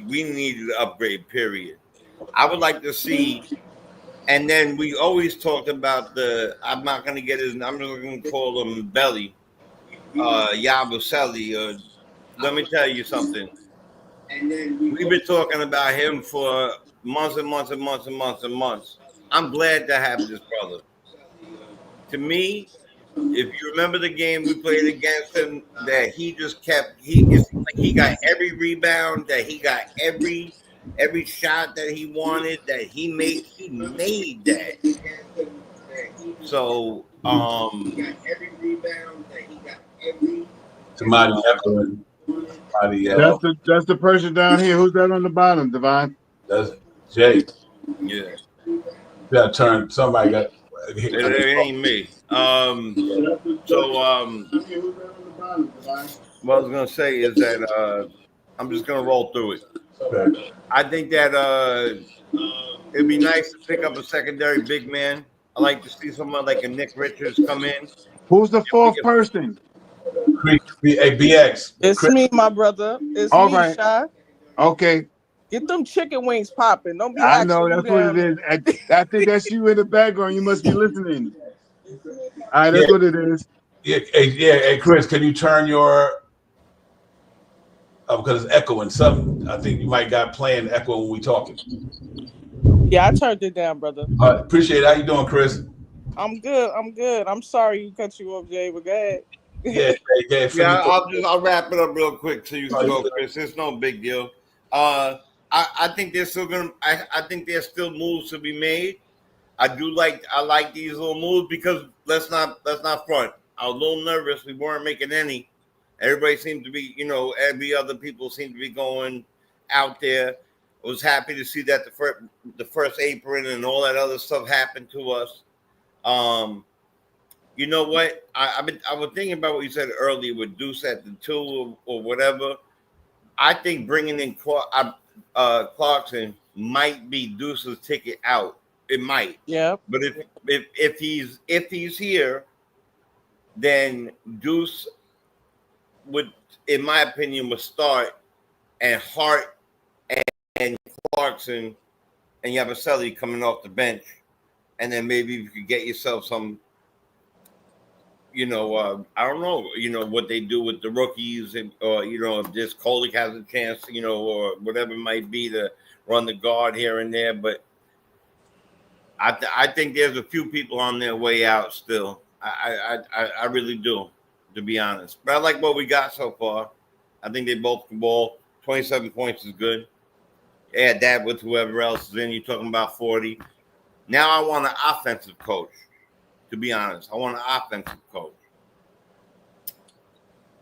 needed an upgrade period. I would like to see. And then we always talked about I'm not going to get his. I'm just going to call him Belly, Yabusele. Let me tell you something. We've been talking about him for months and months and months and months and months. I'm glad to have this brother. To me, if you remember the game we played against him, that he just kept. It's like he got every rebound. That he got every shot that he wanted. That he made. He made that. So,
Somebody echoing.
That's the person down here. Who's that on the bottom, Divine?
That's Jay.
Yeah.
Yeah, turn. Somebody got.
It ain't me. What I was gonna say is that I'm just gonna roll through it.
Okay.
I think that it'd be nice to pick up a secondary big man. I like to see someone like a Nick Richards come in.
Who's the fourth person?
BX.
It's me, my brother. It's
All
me,
right.
Shy.
Okay.
Get them chicken wings popping. Don't be
I
asking
know that's what it is. I think that's you in the background. You must be listening. All right, that's what it is.
Yeah, hey, Chris, can you turn your because it's echoing something? I think you might got playing echo when we talking.
Yeah, I turned it down, brother.
Appreciate it. How you doing, Chris?
I'm good. I'm sorry you cut you off, Jay, but go ahead.
Yeah. I'll wrap it up real quick so you can go, Chris. It's no big deal. I think there's still I think there's still moves to be made. I like these little moves because let's not front. I was a little nervous. We weren't making any. Everybody seemed to be, every other people seemed to be going out there. I was happy to see that the first apron and all that other stuff happened to us. You know what? I was thinking about what you said earlier with Deuce at the 2 or whatever. I think bringing in Clarkson might be Deuce's ticket out. It might.
Yeah.
But if he's here, then Deuce would, in my opinion, would start, and Hart and Clarkson and Yabusele coming off the bench, and then maybe you could get yourself some. I don't know, what they do with the rookies, and if this Kolick has a chance, or whatever it might be to run the guard here and there. But I think there's a few people on their way out still. I really do, to be honest. But I like what we got so far. I think they both can ball. 27 points is good. Add that with whoever else is in. You're talking about 40. Now I want an offensive coach. To be honest, I want an offensive coach.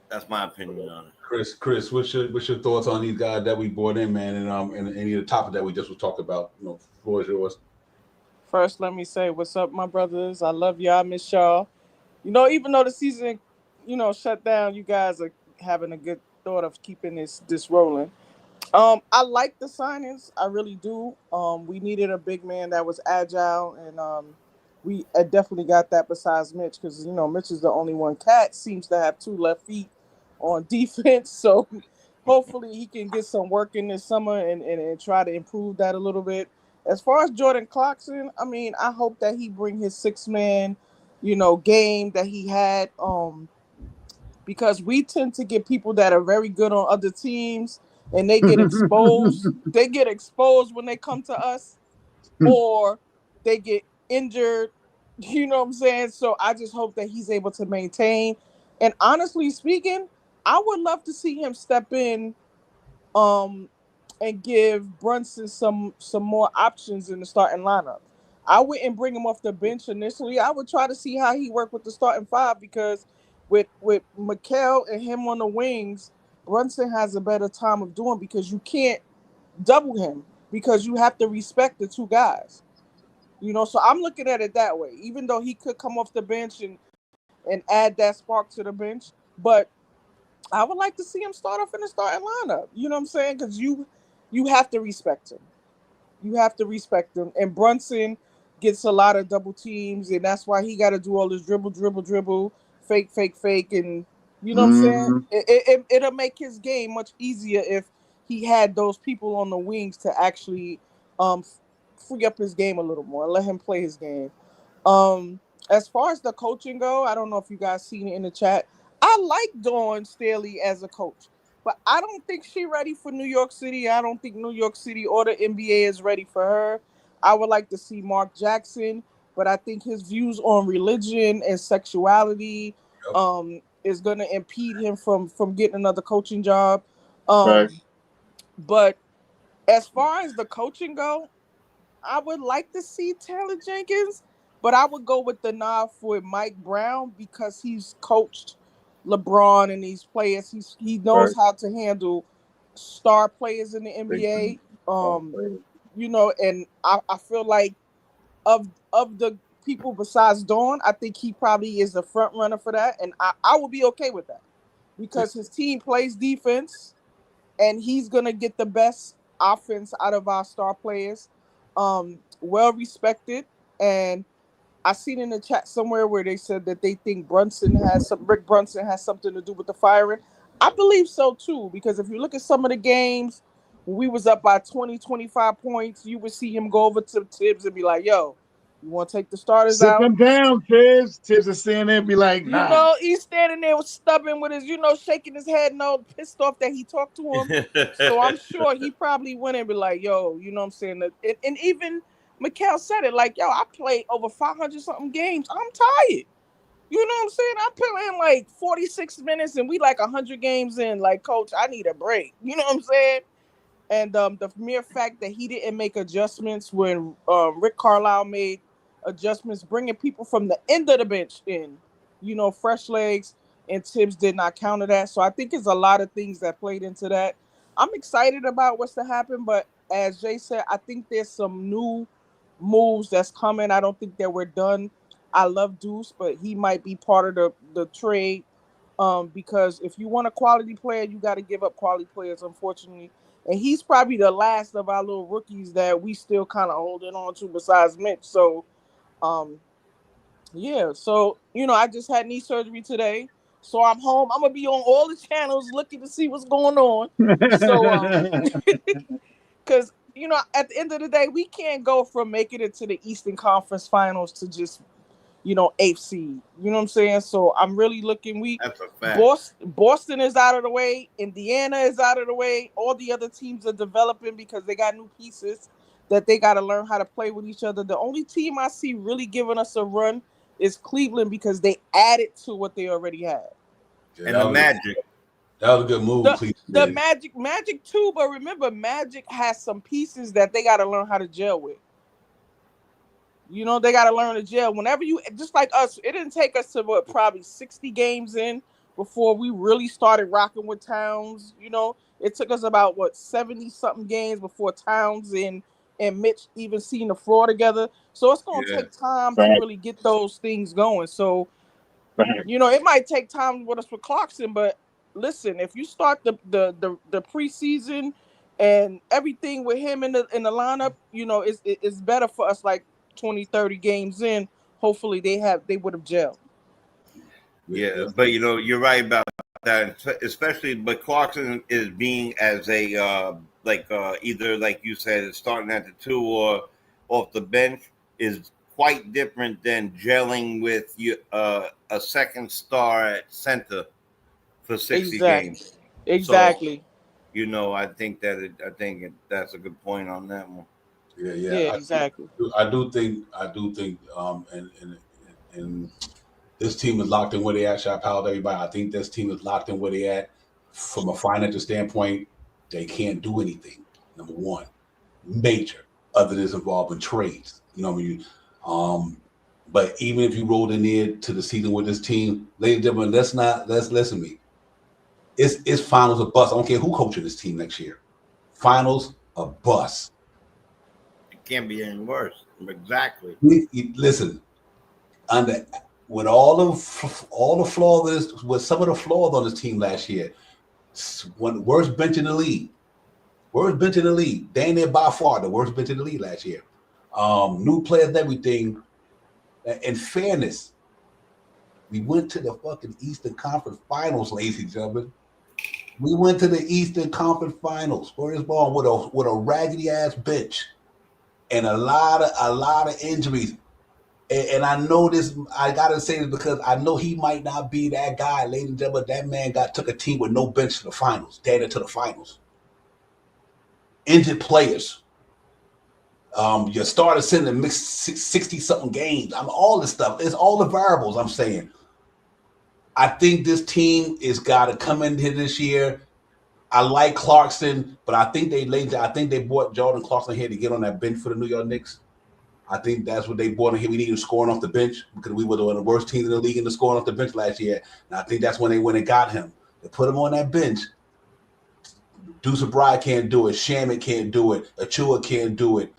That's my opinion on it.
Chris, what's your thoughts on these guys that we brought in, man, and any of the topic that we just was talking about? Floor is yours.
First, let me say what's up, my brothers. I love y'all, miss y'all. Even though the season, shut down, you guys are having a good thought of keeping this rolling. I like the signings. I really do. We needed a big man that was agile, and we definitely got that besides Mitch, because Mitch is the only one. Cat seems to have 2 left feet on defense, so hopefully he can get some work in this summer and try to improve that a little bit. As far as Jordan Clarkson, I hope that he bring his 6-man, game that he had, because we tend to get people that are very good on other teams, and they get exposed. They get exposed when they come to us, or they get injured. You know what I'm saying? So I just hope that he's able to maintain. And honestly speaking, I would love to see him step in, and give Brunson some more options in the starting lineup. I wouldn't bring him off the bench initially. I would try to see how he worked with the starting 5, because with Mikal and him on the wings, Brunson has a better time of doing, because you can't double him, because you have to respect the 2 guys. So I'm looking at it that way. Even though he could come off the bench and and add that spark to the bench. But I would like to see him start off in the starting lineup. You know what I'm saying? Because you have to respect him. You have to respect him. And Brunson gets a lot of double teams, and that's why he got to do all this dribble, fake, fake, fake, and you know what I'm saying.
Mm-hmm.
It'll make his game much easier if he had those people on the wings to actually free up his game a little more and let him play his game. Um, as far as the coaching go, I don't know if you guys seen it in the chat. I like Dawn Staley as a coach, but I don't think she's ready for New York City. I don't think New York City or the NBA is ready for her. I would like to see Mark Jackson, but I think his views on religion and sexuality is going to impede him from getting another coaching job.
Right.
But as far as the coaching go, I would like to see Taylor Jenkins, but I would go with the nod for Mike Brown because he's coached LeBron and these players. He knows
Right.
how to handle star players in the NBA. You know, and I feel like of the people besides Dawn, I think he probably is the front runner for that, and I would be okay with that because his team plays defense and he's gonna get the best offense out of our star players. Well respected, and I seen in the chat somewhere where they said that they think Rick Brunson has something to do with the firing. I believe so too, because if you look at some of the games, when we was up by 20, 25 points, you would see him go over to Tibbs and be like, yo, you want to take the starters
Sit
out?
them down, Tibbs. Tibbs is standing there and be like,
You
nah.
know, he's standing there stubborn with his, shaking his head, pissed off that he talked to him. So I'm sure he probably went and be like, yo, you know what I'm saying? And even Mikal said it, like, yo, I played over 500 something games. I'm tired. You know what I'm saying? I'm playing like 46 minutes and we like 100 games in. Like, coach, I need a break. You know what I'm saying? And the mere fact that he didn't make adjustments when Rick Carlisle made adjustments, bringing people from the end of the bench in, fresh legs, and Tibbs did not counter that. So I think it's a lot of things that played into that. I'm excited about what's to happen, but as Jay said, I think there's some new moves that's coming. I don't think that we're done. I love Deuce, but he might be part of the trade because if you want a quality player, you got to give up quality players, unfortunately. And he's probably the last of our little rookies that we still kind of holding on to besides Mitch. So, yeah. So, I just had knee surgery today. So I'm home. I'm going to be on all the channels looking to see what's going on. So, because, at the end of the day, we can't go from making it to the Eastern Conference Finals to just eighth seed. You know what I'm saying? So I'm really looking.
That's a fact.
Boston is out of the way. Indiana is out of the way. All the other teams are developing because they got new pieces that they got to learn how to play with each other. The only team I see really giving us a run is Cleveland because they added to what they already had.
Yeah, and the Magic.
That was a good move.
The Magic too, but remember, Magic has some pieces that they got to learn how to gel with. They got to learn to gel. Whenever just like us, it didn't take us to probably 60 games in before we really started rocking with Towns. It took us about 70 something games before Towns and Mitch even seen the floor together. So it's going to take time to really get those things going. So, it might take time with us with Clarkson, but listen, if you start the preseason and everything with him in the lineup, it's better for us. Like 20, 30 games in, hopefully they would have gelled.
Yeah, but you're right about that, especially. But Clarkson is being as a either like you said, starting at the 2 or off the bench is quite different than gelling with a second star at center for 60 games.
Exactly.
So, I think that's a good point on that one.
Yeah, exactly.
I do think, and this team is locked in where they at. Shout out to everybody. I think this team is locked in where they at. From a financial standpoint, they can't do anything. Number one, major, other than involving trades. You know what I mean? But even if you rolled in there to the season with this team, ladies and gentlemen, let's listen to me. It's finals a bust. I don't care who coaching this team next year. Finals a bust.
It can't be any worse. Exactly.
Listen, with all the flaws, with some of the flaws on this team last year, worst bench in the league. Worst bench in the league. They ain't there by far the worst bench in the league last year. New players and everything. In fairness, we went to the fucking Eastern Conference Finals, ladies and gentlemen. We went to the Eastern Conference Finals. First ball with a raggedy ass bench and a lot of injuries. And I know this. I gotta say this because I know he might not be that guy, ladies and gentlemen. That man took a team with no bench to the finals, down to the finals. Injured players. Your starter sitting in mixed 60-something games. All this stuff. It's all the variables I'm saying. I think this team is got to come in here this year. I like Clarkson, but I think they bought Jordan Clarkson here to get on that bench for the New York Knicks. I think that's what they bought him here. We needed scoring off the bench because we were one of the worst teams in the league in the scoring off the bench last year. And I think that's when they went and got him. They put him on that bench. Deuce Bride can't do it. Shamit can't do it. Achua can't do it.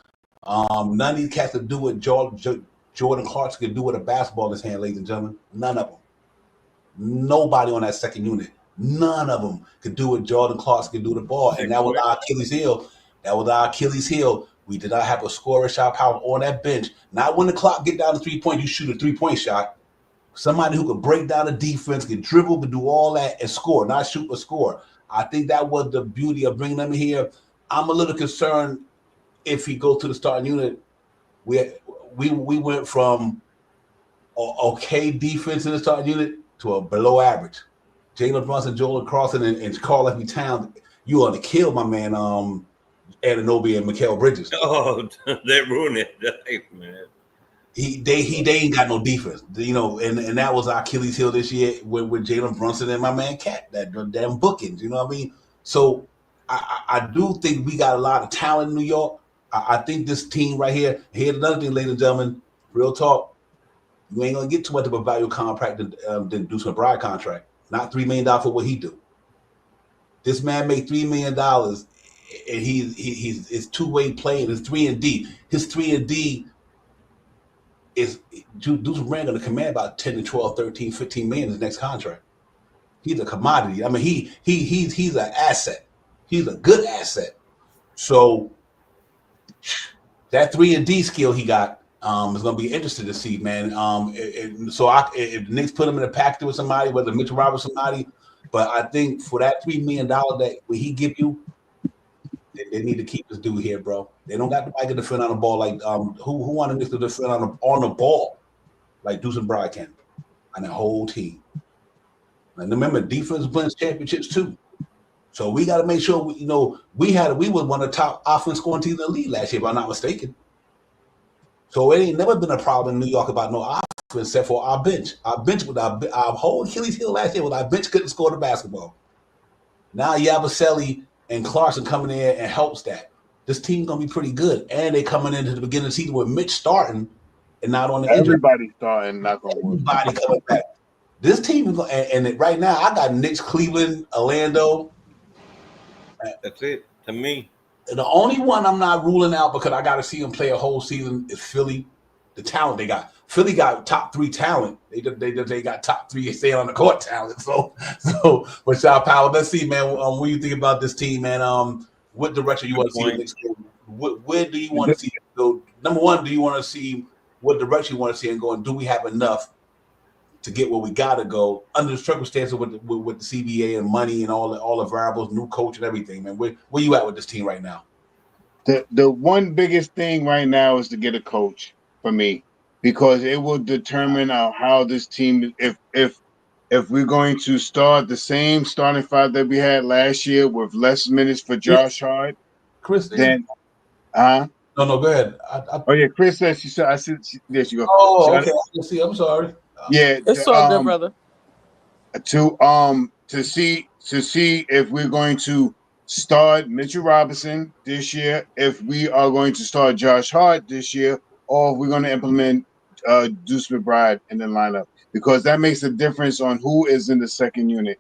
None of these cats can do what Jordan Clarkson can do with a basketball in his hand, ladies and gentlemen. None of them. Nobody on that second unit. None of them could do what Jordan Clarkson could do the ball. And that was our Achilles heel. We did not have a scorer shot power on that bench. Not when the clock get down to 3 points, you shoot a 3-point shot. Somebody who could break down the defense, could dribble, could do all that and score, not shoot but score. I think that was the beauty of bringing them here. I'm a little concerned if he goes to the starting unit. We went from okay defense in the starting unit to a below average. Jalen Brunson, Joel Carlson, and Karl Anthony Towns, you want to kill my man Anunoby and Mikal Bridges.
Oh, that ruined it, man.
They ain't got no defense, and that was our Achilles heel this year with Jalen Brunson and my man Cat, that damn bookings, you know what I mean? So I do think we got a lot of talent in New York. I think this team right here. Here's another thing, ladies and gentlemen, real talk. You ain't gonna get too much of a value contract than Deuce McBride contract. Not $3 million for what he do. This man made $3 million, and he's two-way playing. It's 3-and-D. His 3-and-D is Deuce McBride going to command about 10 to 12, 13, 15 million in his next contract. He's a commodity. I mean, he's an asset. He's a good asset. So that 3-and-D skill he got. Is going to be interesting to see, man. If the Knicks put him in a package with somebody, whether Mitchell Roberts somebody, but I think for that $3 million that when he give you, they need to keep this dude here, bro. They don't got nobody to defend on the ball like who want the Knicks to defend on the ball like Deuce and Bride can, and the whole team. And remember, defense wins championships too. So we got to make sure we were one of the top offense scoring teams in the league last year, if I'm not mistaken. So it ain't never been a problem in New York about no offense except for our bench. Our bench with our whole Achilles heel last year, with our bench couldn't score the basketball. Now Yabusele and Clarkson coming in and helps that. This team's gonna be pretty good, and they coming into the beginning of the season with Mitch starting and not on the injury.
Everybody starting, not gonna work.
Everybody coming back. This team is going, and right now I got Knicks, Cleveland, Orlando.
That's it to me.
The only one I'm not ruling out because I got to see them play a whole season is Philly. The talent they got. Philly got top 3 talent. They got top 3 stay on the court talent. So but Shaw Powell, let's see, man. What do you think about this team, man? What direction you want to see the Knicks go? Where do you want to see it go? Number one, do you want to see what direction you want to see and go? And do we have enough to get where we got to go under the circumstances with the CBA and money and all the variables, new coach and everything, man? Where you at with this team right now?
The one biggest thing right now is to get a coach for me, because it will determine how this team, if we're going to start the same starting 5 that we had last year with less minutes for Josh Hart,
Chris,
then
No, go ahead.
Oh yeah, Chris said she said. I said there she go.
Oh, okay. See, I'm sorry.
Yeah,
it's all good, brother.
To see if we're going to start Mitchell Robinson this year, if we are going to start Josh Hart this year, or if we're going to implement Deuce McBride in the lineup, because that makes a difference on who is in the second unit.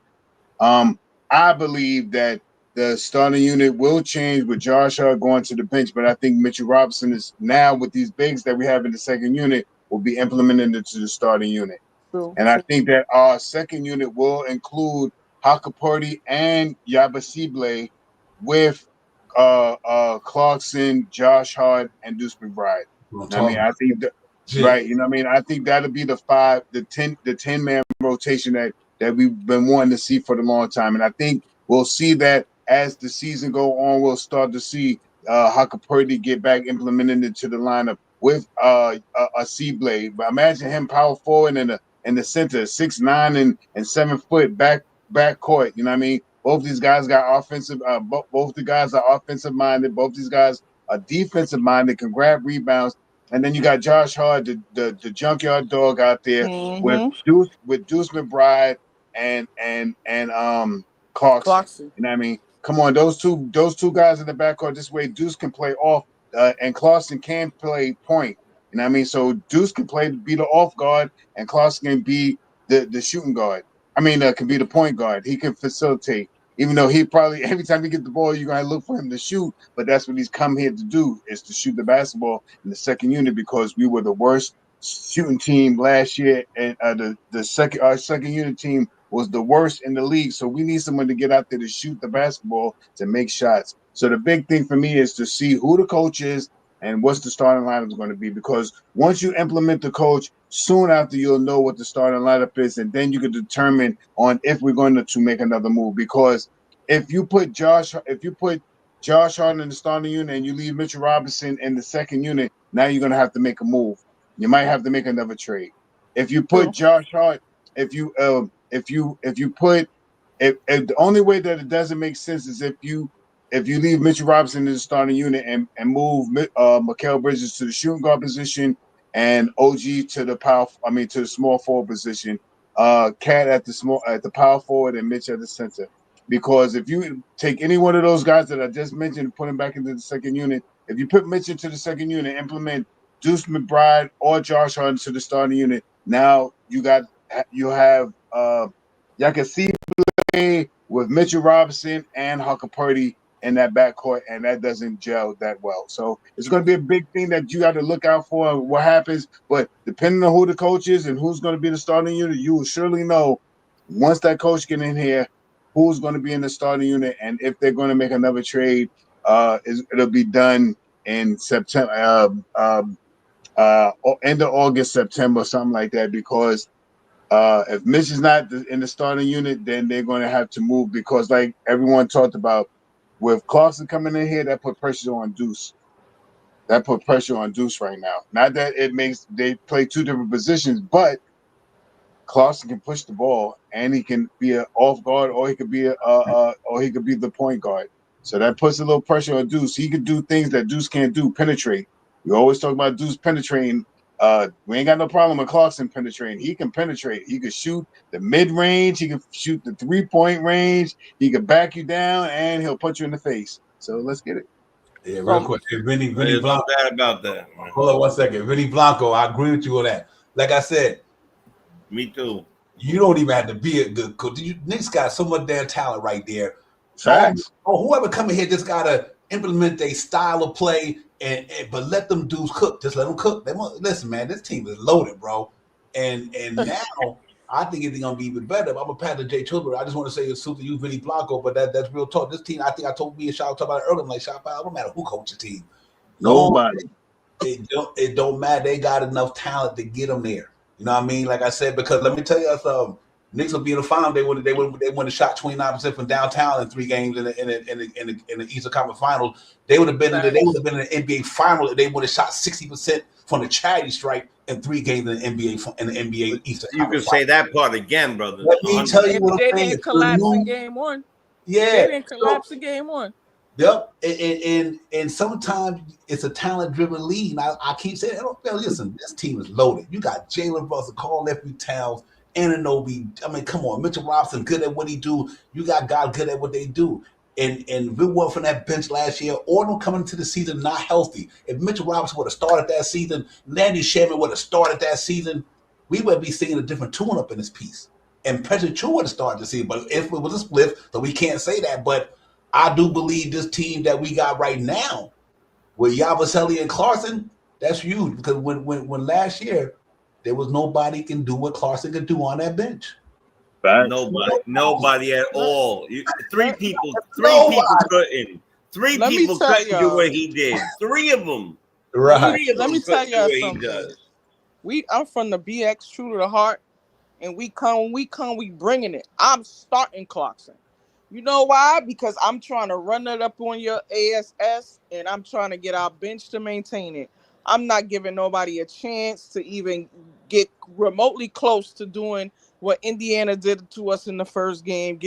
I believe that the starting unit will change with Josh Hart going to the bench, but I think Mitchell Robinson is now, with these bigs that we have in the second unit, will be implemented into the starting unit. And I think that our second unit will include Hakapurdy and Yabusele with Clarkson, Josh Hart, and Deuce McBride. I mean, I think that, right. You know what I mean? I think that'll be the 10-man rotation that we've been wanting to see for a long time. And I think we'll see that as the season go on, we'll start to see Hakapurdy get back implemented into the lineup with a C-Blade. But imagine him power forward in the center, 6'9" and 7 foot back court. You know what I mean? Both these guys got offensive. Both the guys are offensive minded. Both these guys are defensive minded. Can grab rebounds. And then you got Josh Hart, the junkyard dog out there with Deuce McBride and Clarkson. You know what I mean? Come on, those two guys in the backcourt. This way, Deuce can play off, and Clarkson can play point. You know what I mean? So Deuce can be the off guard, and Clarkson can be the shooting guard. I mean, can be the point guard. He can facilitate. Even though he probably, every time he get the ball, you're going to look for him to shoot. But that's what he's come here to do, is to shoot the basketball in the second unit, because we were the worst shooting team last year. And our second unit team was the worst in the league. So we need someone to get out there to shoot the basketball, to make shots. So the big thing for me is to see who the coach is and what's the starting lineup is going to be. Because once you implement the coach, soon after you'll know what the starting lineup is, and then you can determine on if we're going to make another move. Because if you put Josh Hart in the starting unit and you leave Mitchell Robinson in the second unit, now you're going to have to make a move. You might have to make another trade. If you put Josh Hart, if the only way that it doesn't make sense is if you leave Mitchell Robinson in the starting unit and move Mikal Bridges to the shooting guard position and OG to the small forward position, Cat at the power forward and Mitch at the center. Because if you take any one of those guys that I just mentioned and put him back into the second unit, if you put Mitch into the second unit, implement Deuce McBride or Josh Hart into the starting unit, now you have Yabusele with Mitchell Robinson and Hakapurdy in that backcourt, and that doesn't gel that well. So it's going to be a big thing that you got to look out for what happens. But depending on who the coach is and who's going to be the starting unit, you will surely know once that coach get in here who's going to be in the starting unit, and if they're going to make another trade. It'll be done in September, end of August, September, something like that. Because if Mitch is not in the starting unit, then they're going to have to move, because like everyone talked about, with Clarkson coming in here, that put pressure on Deuce. That put pressure on Deuce right now. Not that they play two different positions, but Clarkson can push the ball, and he can be an off guard, or he could be the point guard. So that puts a little pressure on Deuce. He could do things that Deuce can't do, penetrate. We always talk about Deuce penetrating. We ain't got no problem with Clarkson penetrating. He can penetrate. He can shoot the mid-range. He can shoot the three-point range. He can back you down, and he'll punch you in the face. So let's get it.
Yeah, real quick. Vinny Blanco.
Bad about that. Man.
Hold on 1 second. Vinny Blanco, I agree with you on that. Like I said,
me too.
You don't even have to be a good coach. Knicks got so much damn talent right there.
Facts.
Whoever coming here just gotta implement their style of play, but let them dudes cook. Just let them cook. Listen, man, this team is loaded, bro. And now I think it's gonna be even better. I'm gonna pass to Jay Children. I just want to say it's super you, Vinny Blanco, but that's real talk. This team, I think I told me and Shaw about it earlier. I'm like, Shaw, it don't matter who coaches the team.
Nobody.
It don't matter. They got enough talent to get them there. You know what I mean? Like I said, because let me tell you something. Knicks will be in the final. They would have shot 29% from downtown in 3 games in the Eastern Conference Finals. They would have been in the NBA final if they would have shot 60% from the charity strike in 3 games in the NBA Eastern
you
Conference.
You can say that part again, brother.
Let me tell you what
they didn't collapse in game 1.
Yeah,
they didn't collapse in game 1.
Yep, and sometimes it's a talent-driven league. I keep saying, listen, this team is loaded. You got Jalen Russell, Carl Anthony Towns, Anunoby. I mean, come on, Mitchell Robinson, good at what he do. You got guys good at what they do. And if it wasn't from that bench last year, or them coming into the season not healthy, if Mitchell Robinson would have started that season, Landry Shaman would have started that season, we would be seeing a different tune up in this piece. And Patrick Chu would have started the season, but if it was a split, so we can't say that, but I do believe this team that we got right now with Yabusele and Clarkson, that's huge. Because when last year there was nobody can do what Clarkson could do on that bench.
Nobody at all. Three people couldn't. Three
Let me
people
tell
couldn't do
y'all.
what he did. Three of them.
Right.
Let me tell
couldn't do
y'all
what he
something.
does.
I'm from the BX, true to the heart, and we bringing it. I'm starting Clarkson. You know why? Because I'm trying to run it up on your ASS, and I'm trying to get our bench to maintain it. I'm not giving nobody a chance to even get remotely close to doing what Indiana did to us in the first game.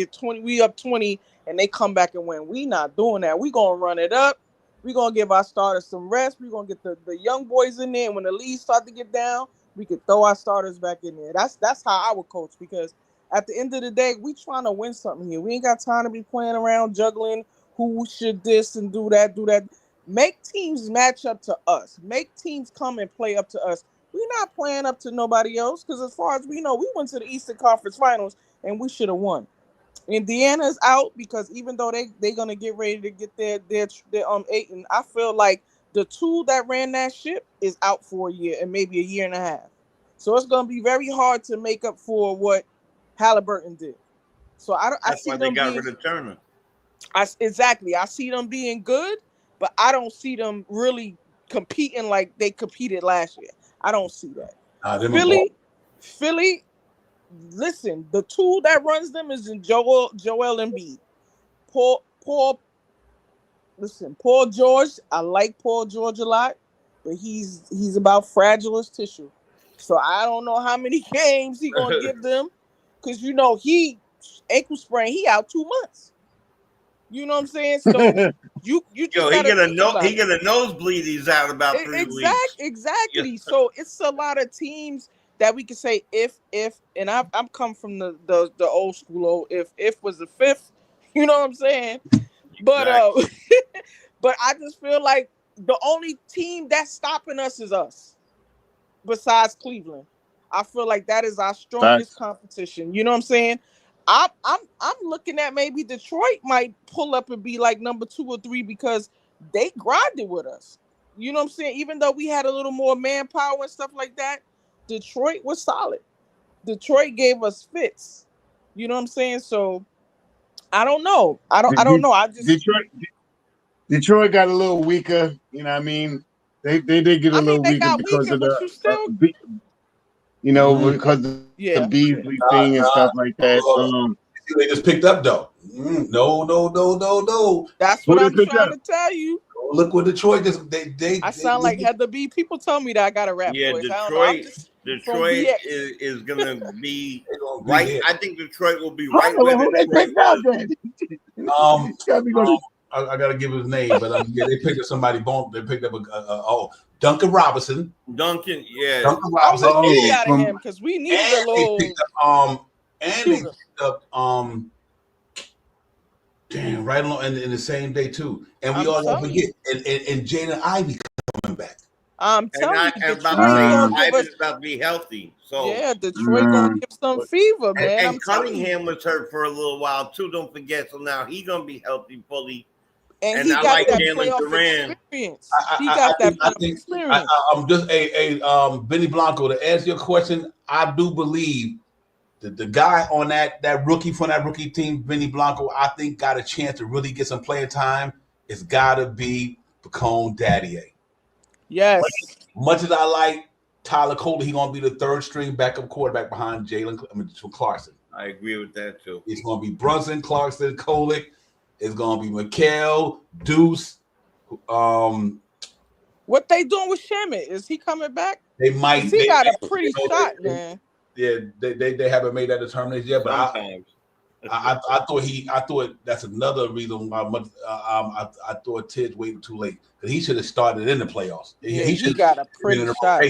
We up 20, and they come back and win. We not doing that. We gonna run it up. We gonna give our starters some rest. We gonna get the young boys in there. And when the leads start to get down, we could throw our starters back in there. That's how I would coach, because at the end of the day, we trying to win something here. We ain't got time to be playing around juggling who should this and do that. Make teams match up to us. Make teams come and play up to us. We're not playing up to nobody else, because as far as we know, we went to the Eastern Conference Finals and we should have won. Indiana's out because even though they're gonna get ready to get their 8, and I feel like the two that ran that ship is out for a year and maybe a year and a half. So it's gonna be very hard to make up for what Halliburton did. So
That's why they got rid of Turner.
I see them being good, but I don't see them really competing like they competed last year. I don't see that. Philly. Listen, the tool that runs them is in Joel Embiid. Paul George. I like Paul George a lot, but he's about fragile as tissue. So I don't know how many games he gonna give them, because he ankle sprain. He out 2 months. You know what I'm saying? So you just
he get a nosebleed. He's out about 3 weeks.
Exactly. Yeah. So it's a lot of teams that we can say if and I'm come from the old school. If was the fifth, you know what I'm saying? But but I just feel like the only team that's stopping us is us, besides Cleveland. I feel like that is our strongest competition. You know what I'm saying? I'm looking at maybe Detroit might pull up and be like number 2 or 3, because they grinded with us. You know what I'm saying? Even though we had a little more manpower and stuff like that, Detroit was solid. Detroit gave us fits. You know what I'm saying? So I don't know. I don't know.
Detroit got a little weaker. You know what I mean? They did get a little weaker because of the because of the Beasley thing and stuff like that.
They just picked up though. No.
That's what I'm trying to tell you.
Look what Detroit just
I sound like Heather B. People tell me that I got a rap voice.
Detroit is gonna be right. I think Detroit will be right where Detroit was.
I gotta give his name, but they picked up somebody. They picked up Duncan Robinson.
Duncan
Robinson. Out of him because we needed a little.
They picked up damn, right along in the same day too. And we all don't forget. And Jaden Ivey coming back.
I'm telling you,
Ivy's about to be healthy. So
yeah, Detroit gonna give some fever, man.
And Cunningham was hurt for a little while too. Don't forget. So now he's gonna be healthy fully.
And he got that playoff experience. He got that experience.
I'm just Benny Blanco, to answer your question. I do believe that the guy on that rookie from that rookie team, Benny Blanco, I think got a chance to really get some playing time. It's got to be Bacone Daddier.
Yes.
Much as I like Tyler Coley, he's gonna be the third string backup quarterback behind Clarkson.
I agree with that too.
It's gonna be Brunson, Clarkson, Kolick. It's gonna be Mikal, Deuce.
What they doing with Shamet? Is he coming back?
They might.
He got a pretty shot, man.
Yeah, they haven't made that determination yet, but I thought that's another reason why I thought Tibbs waited too late, because he should have started in the playoffs.
He got a pretty shot.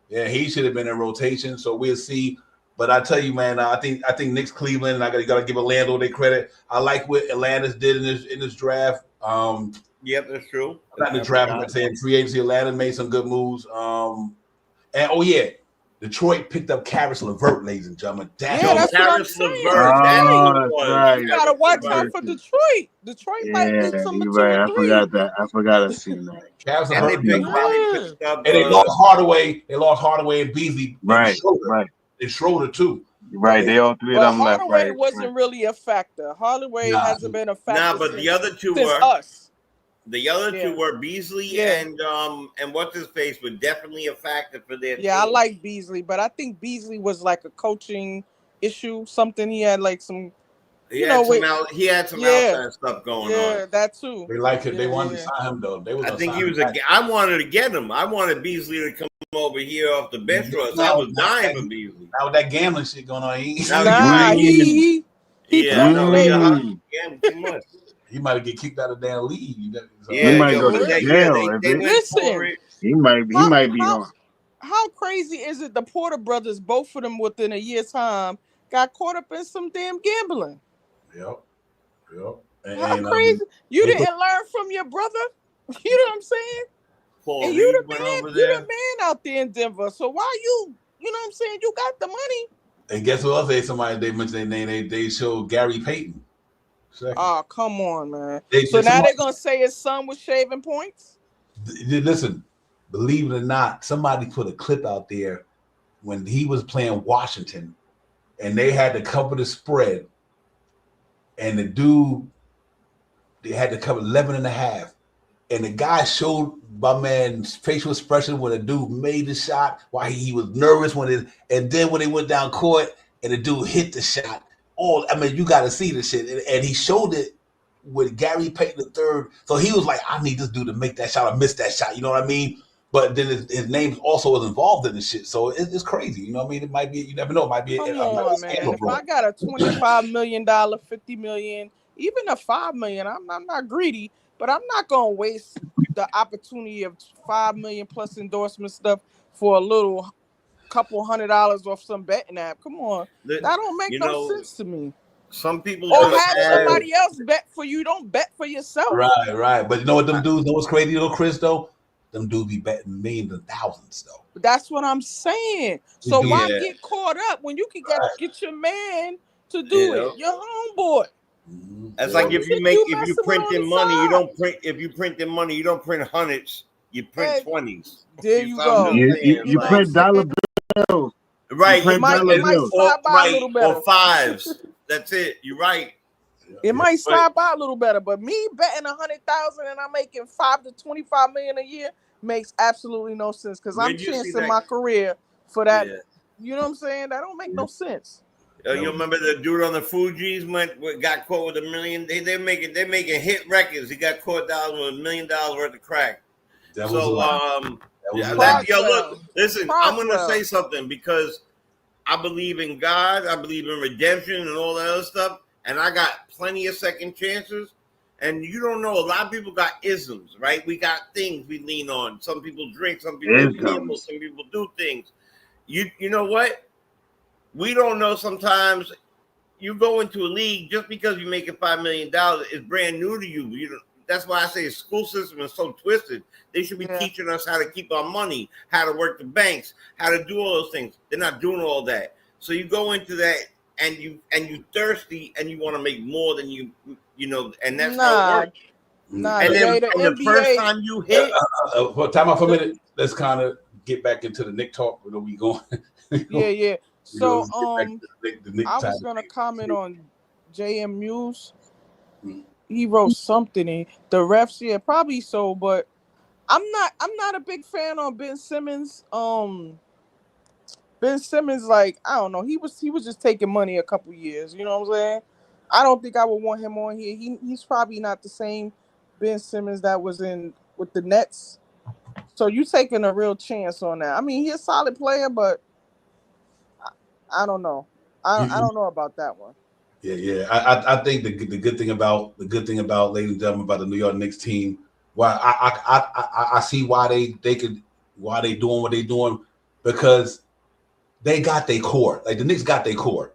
Yeah, he should have been in rotation. So we'll see. But I tell you, man, I think Knicks, Cleveland, and I got to give Orlando their credit. I like what Atlanta's did in this draft.
Yep, that's true.
Not in the draft, I'm saying free agency. Atlanta made some good moves. And Detroit picked up Karis LeVert, ladies and gentlemen.
That's what I'm
Karis
saying.
LeVert, that's
Oh,
what it
that's
was.
right.
You gotta watch out for Detroit. Detroit might
Yeah,
need some
you're
mature
right. I forgot that. I forgot I seen that.
Karis
And they
LeVert,
picked up.
and they lost Hardaway. They lost Hardaway and Beasley.
Right,
and Schroeder.
right,
And Schroeder too.
right. They all three of
But
them left.
Hardaway
Right,
wasn't
right.
really a factor. Hardaway hasn't been a factor.
Nah, but the other two
since
were.
us.
The other
Yeah.
two were Beasley
Yeah.
and what's his face were definitely a factor for their
Yeah,
team.
I like Beasley, but I think Beasley was like a coaching issue. Something he had like some.
He had some outside stuff going on.
Yeah, that too.
They like it.
Yeah,
they wanted
yeah.
to sign him though. They was.
I
gonna
think
sign
he
him
was
back.
I wanted to get him. I wanted Beasley to come over here off the bench for us. I was dying for Beasley.
Now with that gambling shit going on, he
Nah, he
Yeah, no,
played.
yeah, too much.
he might get kicked out of the damn league. So,
Yeah,
He might
yo,
go to
but they-
jail.
yeah, they went
Listen.
for it.
He might be on.
How crazy is it? The Porter brothers, both of them within a year's time, got caught up in some damn gambling.
Yep.
How crazy! You didn't learn from your brother. You know what I'm saying?
Paul
And
Reed
you the
went
man.
over
You
there.
the man out there in Denver. So why you? You know what I'm saying? You got the money.
And guess what else? They mentioned their name. They showed Gary Payton.
Oh, come on, man.
So
now they're gonna say his son was shaving points.
Listen, believe it or not, somebody put a clip out there when he was playing Washington, and they had to cover the spread, and the dude, they had to cover 11.5, and the guy showed my man's facial expression when the dude made the shot, why he was nervous and then when they went down court and the dude hit the shot. You got to see this shit, and he showed it with Gary Payton III. So he was like, I need this dude to make that shot or miss that shot. You know what I mean? But then his name also was involved in the shit. So it's crazy. You know what I mean? It might be, you never know. It might be
Come on, man. If I got a $25 million, $50 million, even a $5 million, I'm not greedy, but I'm not going to waste the opportunity of $5 million plus endorsement stuff for a little couple $100 off some betting app. Come on. That don't make no sense to me.
Some people
or have somebody else bet for you. Don't bet for yourself.
Right. But you know what them dudes, know what's crazy though, Chris, though? Them dudes be betting millions and thousands though.
That's what I'm saying. So why get caught up when you can get your man to do it? Your homeboy.
That's like if you printing money, you don't print. If you printing money, you don't print hundreds. You print 20s.
There you go.
You print dollar bills.
Right.
It might slide by a little better.
Or fives. That's it. You're right.
It might slide by a little better, but me betting 100,000 and I'm making $5 to $25 million a year makes absolutely no sense because I'm chancing my career for that. Yeah. You know what I'm saying? That don't make no sense.
You remember the dude on the Fugees got caught with $1 million? They're making hit records. He got caught down with $1 million worth of crack. Look, listen, I'm gonna say something because I believe in God, I believe in redemption and all that other stuff, and I got plenty of second chances. And you don't know, a lot of people got isms, right? We got things we lean on. Some people drink, some people gamble, some people do things. You know what? We don't know sometimes. You go into a league just because you're making $5 million, it's brand new to you. You know, that's why I say the school system is so twisted. They should be teaching us how to keep our money, how to work the banks, how to do all those things. They're not doing all that. So you go into that and you thirsty and you want to make more than you know, and that's how it works. And then the first time you hit,
time out for a minute. Let's kind of get back into the Knicks talk. Where we going?
Yeah. So I was gonna comment on JM Muse. He wrote something in the refs, probably so, but I'm not a big fan on Ben Simmons. Ben Simmons, like, I don't know, he was just taking money a couple years, you know what I'm saying? I don't think I would want him on here. He's probably not the same Ben Simmons that was in with the Nets. So you taking a real chance on that. I mean, he's a solid player, but I don't know. I don't know about that one.
Yeah. I think the good thing about ladies and gentlemen, about the New York Knicks team, why I see why they doing what they doing, because they got their core. Like the Knicks got their core.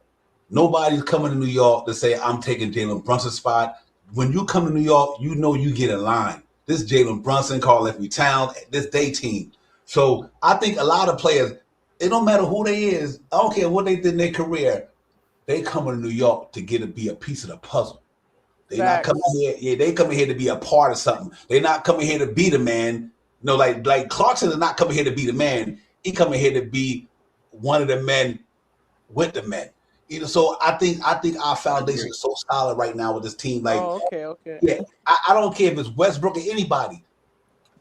Nobody's coming to New York to say I'm taking Jalen Brunson's spot. When you come to New York, you know you get in line. This Jalen Brunson, Karl Anthony Towns, this day team. So I think a lot of players, It don't matter who they is. I don't care what they did in their career. They coming to New York to be a piece of the puzzle. They not coming here. Yeah, they coming here to be a part of something. They not coming here to be the man. No, like Clarkson is not coming here to be the man. He coming here to be one of the men with the men. You know, so I think our foundation is so solid right now with this team. Like,
okay.
Yeah, I don't care if it's Westbrook or anybody.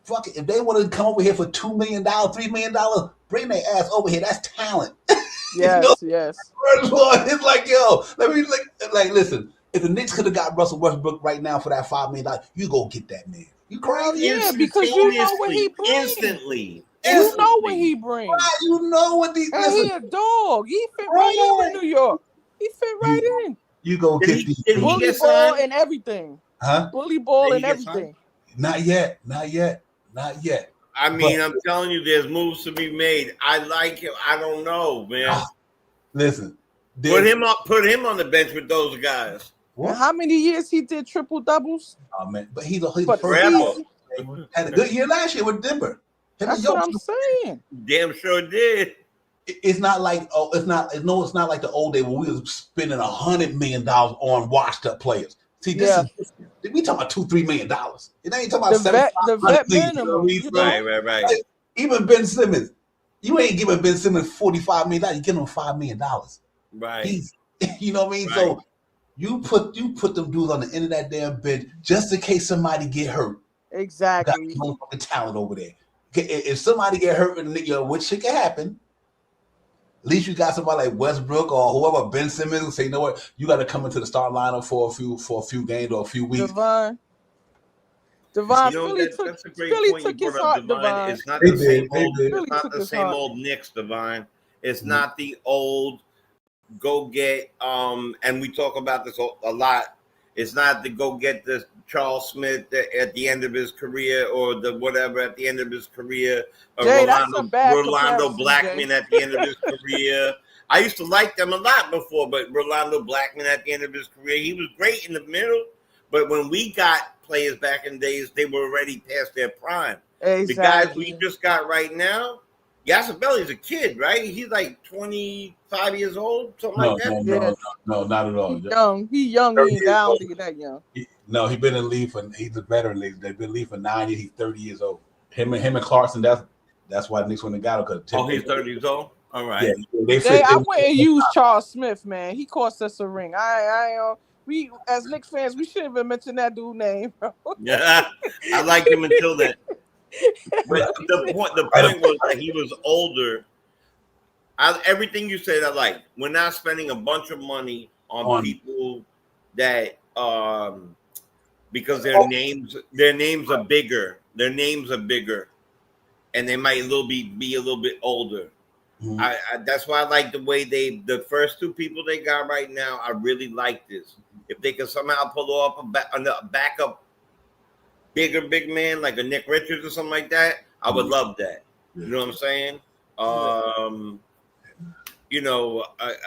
Fuck it. If they want to come over here for $2 million, $3 million, bring their ass over here. That's talent.
Yes.
It's like, yo, let me listen. If the Knicks could have got Russell Westbrook right now for that $5 million, you go get that man. You crazy?
Yeah, because you know what he brings.
Instantly.
You know what he brings.
Right, you know what these.
And he a dog. He fit right in New York. He fit right in.
You go get these.
Bully ball and everything.
Huh?
Bully ball and everything.
Not yet.
I mean, I'm telling you, there's moves to be made. I like him. I don't know, man.
Listen,
put him on the bench with those guys.
And how many years he did triple doubles?
Oh man, but he's a
forever.
Had a good year last year with Denver.
That's what I'm saying.
Damn sure did.
It's not like it's not like the old day when we was spending $100 million on washed up players. See, this is we talking about $2-3 million. It ain't talking about
the vet minimum.
Right.
Like, even Ben Simmons, you ain't giving Ben Simmons $45 million. You give him $5 million.
Right.
You know what I mean?
Right.
So you put them dudes on the end of that damn bench just in case somebody get hurt.
Exactly.
You got no fucking talent over there. If somebody get hurt, which shit can happen, at least you got somebody like Westbrook or whoever, Ben Simmons, who say, you know what, you got to come into the start lineup for a few games or a few weeks.
Devon, Philly took his heart, Devon.
It's not the same old Knicks, Devon. It's not the old go get, and we talk about this a lot. It's not the go get the Charles Smith at the end of his career or the whatever at the end of his career. Or
Jay,
Rolando Blackman at the end of his career. I used to like them a lot before, but Rolando Blackman at the end of his career, he was great in the middle. But when we got players back in the days, they were already past their prime.
Exactly.
The guys we just got right now, Yabusele's a kid, right? He's like 25 years old, something like that.
No, not at all.
He's young. He ain't down to get that young.
He's been in the league he's a veteran. They've been in the league for 9 years. He's 30 years old. Him and Clarkson, that's why the Knicks won the got him.
He's 30 years old? All right.
Yeah, I wouldn't use Charles Smith, man. He cost us a ring. We as Knicks fans, we shouldn't even mention that dude's name, bro.
Yeah, I liked him until then. But the point was that he was older. Everything you said, I like. We're not spending a bunch of money on people that because their names are bigger. Their names are bigger, and they might be a little bit older. Mm-hmm. That's why I like the way the first two people they got right now. I really like this. If they can somehow pull off a backup big man like a Nick Richards or something like that, I would love that. You know what I'm saying?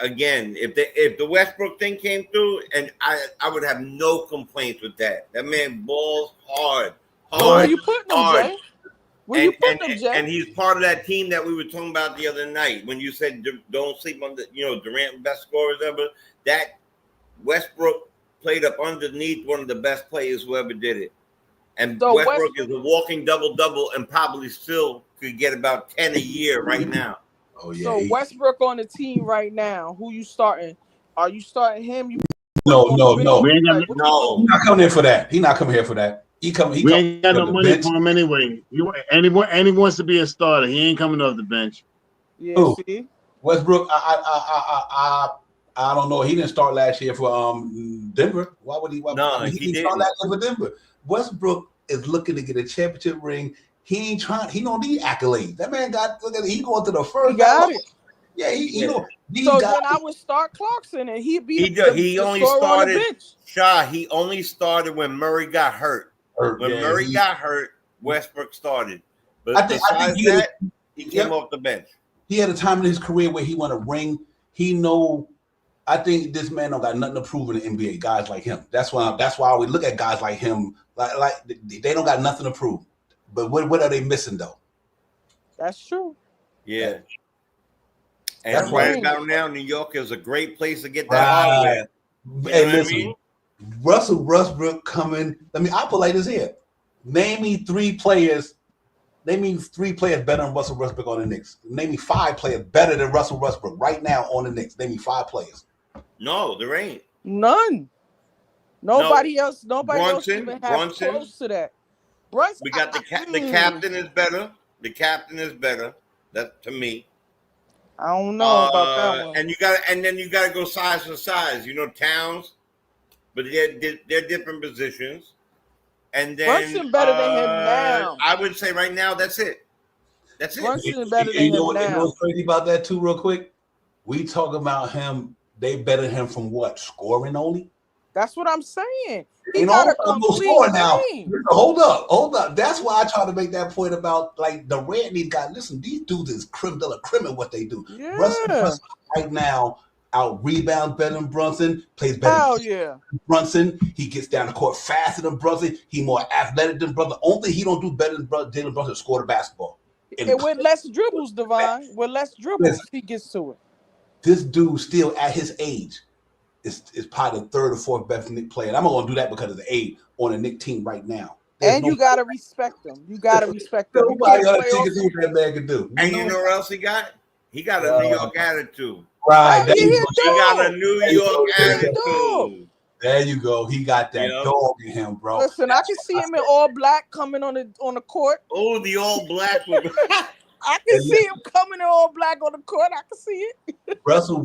Again, if the Westbrook thing came through, and I would have no complaints with that. That man balls hard.
Where you putting him, Jay? Where you putting him, Jay?
And he's part of that team that we were talking about the other night when you said don't sleep on Durant best scorers ever. That Westbrook played up underneath one of the best players who ever did it. And so Westbrook is a walking double-double and probably still could get about 10 a year right now.
Oh, yeah.
So Westbrook on the team right now, who you starting? Are you starting him?
No.
He's
not coming here for that. He's not coming here for that. We
ain't got no money for him anyway. And he wants to be a starter. He ain't coming off the bench.
Yeah, see?
Westbrook, I don't know. He didn't start last year for Denver. Why would he? He didn't start last year for Denver. Westbrook is looking to get a championship ring. He ain't trying. He don't need accolades. That man he going to the first.
He got it.
Yeah, he don't.
So then I would start Clarkson, and he'd be.
He only started. He only started when Murray got hurt. Murray got hurt, Westbrook started. But I think he came off the bench.
He had a time in his career where he won a ring. I think this man don't got nothing to prove in the NBA. Guys like him. That's why we look at guys like him. Like they don't got nothing to prove. But what are they missing though?
That's true.
Yeah. And right about now, New York is a great place to get that
Right.
hardware.
Hey, listen, Russell Westbrook coming. I'll put like this here. Name me three players better than Russell Westbrook on the Knicks. Name me 5 players better than Russell Westbrook right now on the Knicks. Name me 5 players.
No, there ain't.
None. Nobody else even have
Brunson.
close to that. Brunson.
We got the captain is better. The captain is better. That to me.
I don't know about that one.
And then you gotta go size for size. Towns, but they're different positions. And then
Brunson better than him now.
I would say right now that's it. That's
Brunson
it.
is better than him now.
You know what's crazy about that too, real quick? We talk about him. They better him from what? Scoring only.
That's what I'm saying.
He got a complete score now. Hold up. That's why I try to make that point about like the Durant. These guys, listen, these dudes is creme de la creme at what they do.
Yeah.
Russell right now out rebounds better than Brunson, plays better than Brunson. He gets down the court faster than Brunson. He more athletic than Brunson. Only thing he don't do better than Jalen Brunson is score the basketball.
And with less dribbles, Divine. With less dribbles, he gets to it.
This dude still at his age is probably the 3rd or 4th best Knicks player. And I'm not gonna do that because of the age on the Knicks team right now.
You gotta respect him. You gotta respect him.
Nobody other team can do what that man can do.
And you know what else he got? He got a New York attitude.
Right.
He got a New York attitude.
There you go. He got that dog in him, bro.
Listen, I can see him in all black coming on the court.
Oh, the all black.
I can see him coming in all black on the court. I can see it.
Russell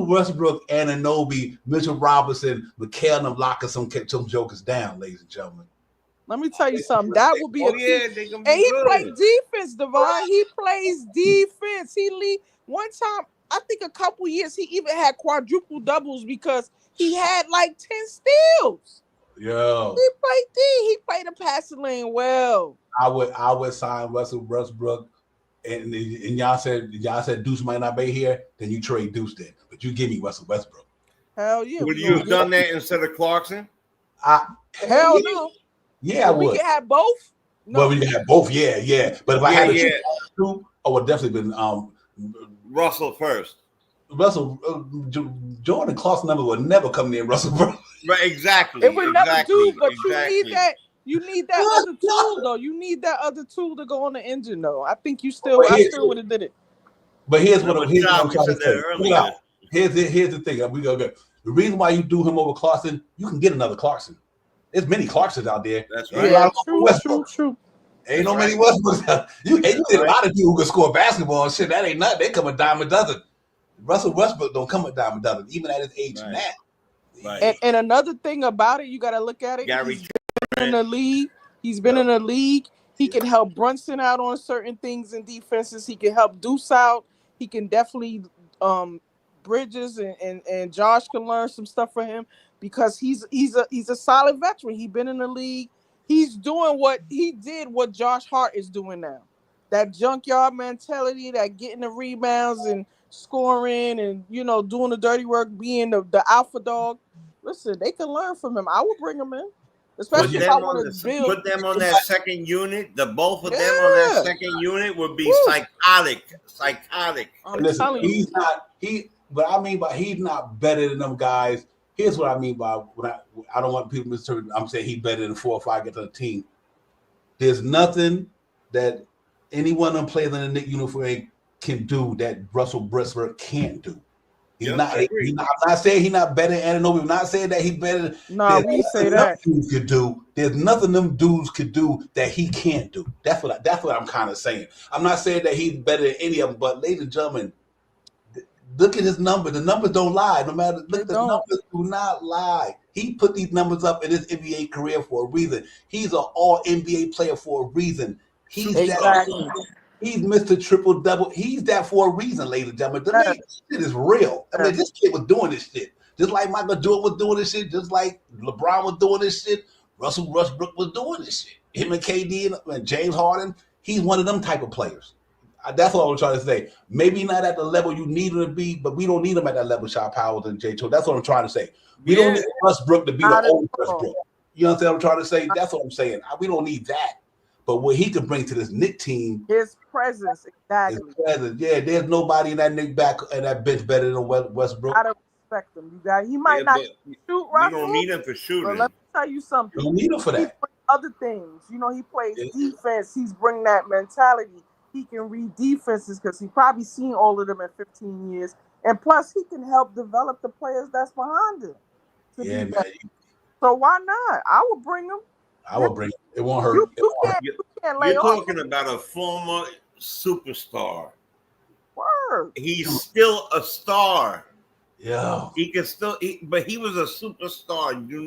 Westbrook, Anunoby, Mitchell Robinson, Mikhail, and them locking some jokers down, ladies and gentlemen.
Let me tell you something. That would be and he plays defense, Divine. He plays defense. He lead one time. I think a couple years he even had quadruple doubles because he had like 10 steals.
Yo,
he played the passing lane well.
I would sign Russell Westbrook, and y'all said Deuce might not be here. Then you trade Deuce then, but you give me Russell Westbrook.
Hell yeah!
Would you have done that instead of Clarkson?
Hell no.
Yeah, I would.
We could have both. No.
Well, we could have both. Yeah. But if I had to choose two, I would definitely been
Russell first.
Russell, Jordan Clarkson number would never come near Russell Westbrook.
Right, exactly.
It would never do, but you need that. You need that other tool, though. You need that other tool to go on the engine, though. I think I still would have did it.
But here's what I'm trying to say. Here's the thing. We go good. The reason why you do him over Clarkson, you can get another Clarkson. There's many Clarksons out there.
That's right.
Yeah, true.
Ain't no many Westbrooks out. You get a lot of people who can score basketball and shit. That ain't nothing. They come a dime a dozen. Russell Westbrook don't come a dime a dozen, even at his age now.
Right.
And another thing about it, you got to look at it. He's been in the league. He's been in the league. He can help Brunson out on certain things in defenses. He can help Deuce out. He can definitely Bridges and Josh can learn some stuff from him because he's a solid veteran. He's been in the league. He's doing what Josh Hart is doing now. That junkyard mentality, that getting the rebounds and scoring and doing the dirty work, being the alpha dog. Listen, they can learn from him. I would bring him in, especially if I want to build.
Put them on that second unit. The both of them on that second unit would be psychotic.
Listen, he's not. But I mean by he's not better than them guys. Here's what I mean by when I don't want people to misinterpret. I'm saying he's better than 4 or 5 get to the team. There's nothing that any one of them players in the Knicks uniform can do that Russell Westbrook can't do. I'm not saying he's not better than Anunoby. I'm not saying that he's better.
No, we say that.
Could do. There's nothing them dudes could do that he can't do. That's what I'm kind of saying. I'm not saying that he's better than any of them, but ladies and gentlemen, look at his numbers. The numbers don't lie. No matter look, the numbers do not lie. He put these numbers up in his NBA career for a reason. He's an all NBA player for a reason. He's He's Mr. Triple Double. He's that for a reason, ladies and gentlemen. The shit is real. I mean, this kid was doing this shit. Just like Michael Jordan was doing this shit, just like LeBron was doing this shit, Russell Westbrook was doing this shit. Him and KD and James Harden, he's one of them type of players. That's what I'm trying to say. Maybe not at the level you need him to be, but we don't need him at that level, Shot Powers and J. Cho. That's what I'm trying to say. We don't need Westbrook to be the old Westbrook. You understand what I'm trying to say? That's what I'm saying. We don't need that. But what he could bring to this Knicks team,
his presence, exactly.
Yeah, there's nobody in that Knicks back and that bench better than Westbrook.
Gotta respect him. He might not shoot, Russell.
You don't need him for shooting.
But let me tell you something.
You don't need him for that.
He brings other things. He plays defense. He's bringing that mentality. He can read defenses because he probably seen all of them in 15 years. And plus, he can help develop the players that's behind him.
Yeah, man.
So why not? I would bring him.
I would bring him. It won't hurt.
You can't lay
You're
off.
talking about a former superstar.
Word.
He's still a star.
Yeah.
He can still, but he was a superstar. Do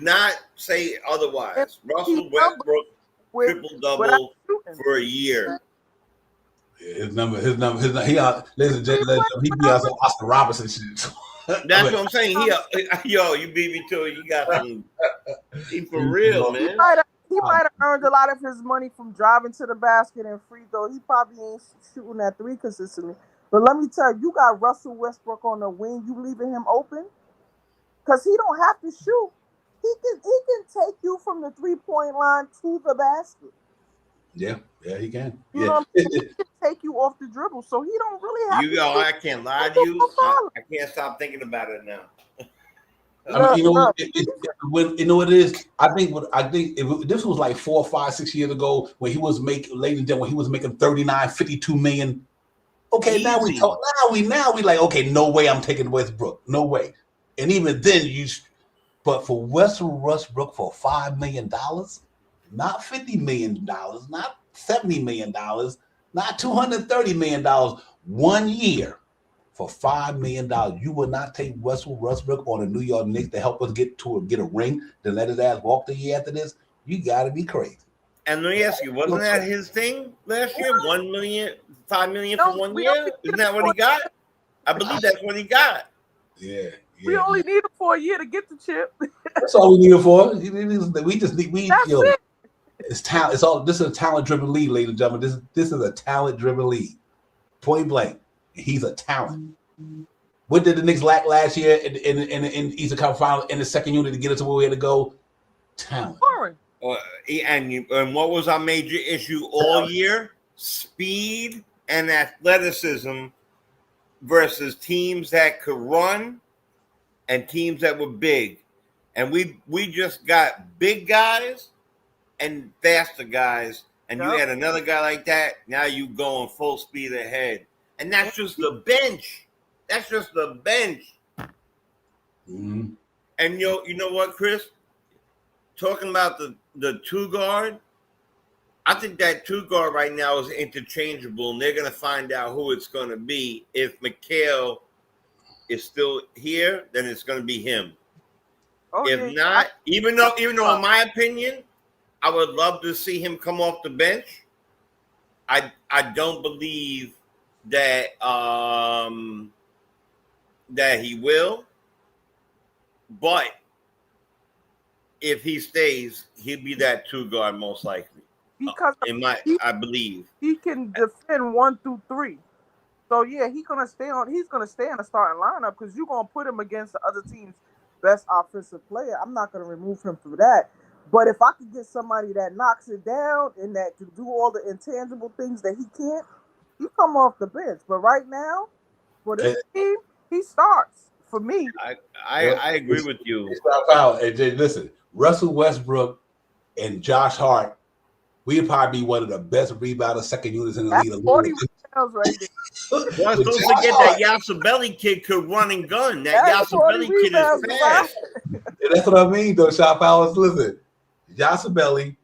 not say otherwise. Russell Westbrook triple double for a year.
Yeah, his number. He ladies and gentlemen, he be on some Oscar Robertson shit.
That's what I'm saying. You beat me to it. You got some. He for real, man.
He might have earned a lot of his money from driving to the basket and free throw. He probably ain't shooting that three consistently. But let me tell you, you got Russell Westbrook on the wing. You leaving him open because he don't have to shoot. He can take you from the 3-point line to the basket.
Yeah, he can.
You know what I'm saying? He can take you off the dribble, so he don't really have to.
I can't lie to you. I can't stop thinking about it now.
I mean, what it is. I think if this was like 4, 5, 6 years ago when he was making, ladies and gentlemen, when he was making 39, 52 million. Okay, easy. Now we talk. Now we like, okay, no way I'm taking Westbrook, no way. And even then, but for Russell Westbrook for $5 million, not $50 million, not $70 million, not $230 million, 1 year. For $5 million, you would not take Russell Westbrook on the New York Knicks to help us get a ring, to let his ass walk the year after this? You got to be crazy.
And let me ask you, wasn't that his thing last year? $1 million, $5 million for 1 year? Isn't that what he got? I believe that's what he got.
Yeah.
We only need him for a year to get the chip.
That's all we need him for. It's talent. This is a talent-driven league, ladies and gentlemen. This is a talent-driven league. Point blank. He's a talent. What did the Knicks lack last year in Eastern Conference Final in the second unit to get us to where we had to go? Talent.
And what was our major issue all year? Speed and athleticism versus teams that could run and teams that were big. And we just got big guys and faster guys. And you had another guy like that. Now you going full speed ahead. And that's just the bench. That's just the bench.
Mm-hmm.
And you know what, Chris? Talking about the two guard, I think that two guard right now is interchangeable, and they're going to find out who it's going to be. If Mikal is still here, then it's going to be him. If not, even though in my opinion, I would love to see him come off the bench. I don't believe that that he will, but if he stays, he'll be that two guard most likely.
Because
I believe
he can defend 1 through 3. So yeah, he's gonna stay in the starting lineup because you're gonna put him against the other team's best offensive player. I'm not gonna remove him for that. But if I could get somebody that knocks it down and that can do all the intangible things that he can't, he come off the bench. But right now, for this team, he starts. For me,
I agree with you.
Listen, Russell Westbrook and Josh Hart, we'd probably be one of the best rebounder second units in the league.
40 rebounds right there.
Well, don't forget that Yabusele kid could run and gun. That Yabusele kid is fast.
That's what I mean, though, Shop Powers. Listen, Yabusele,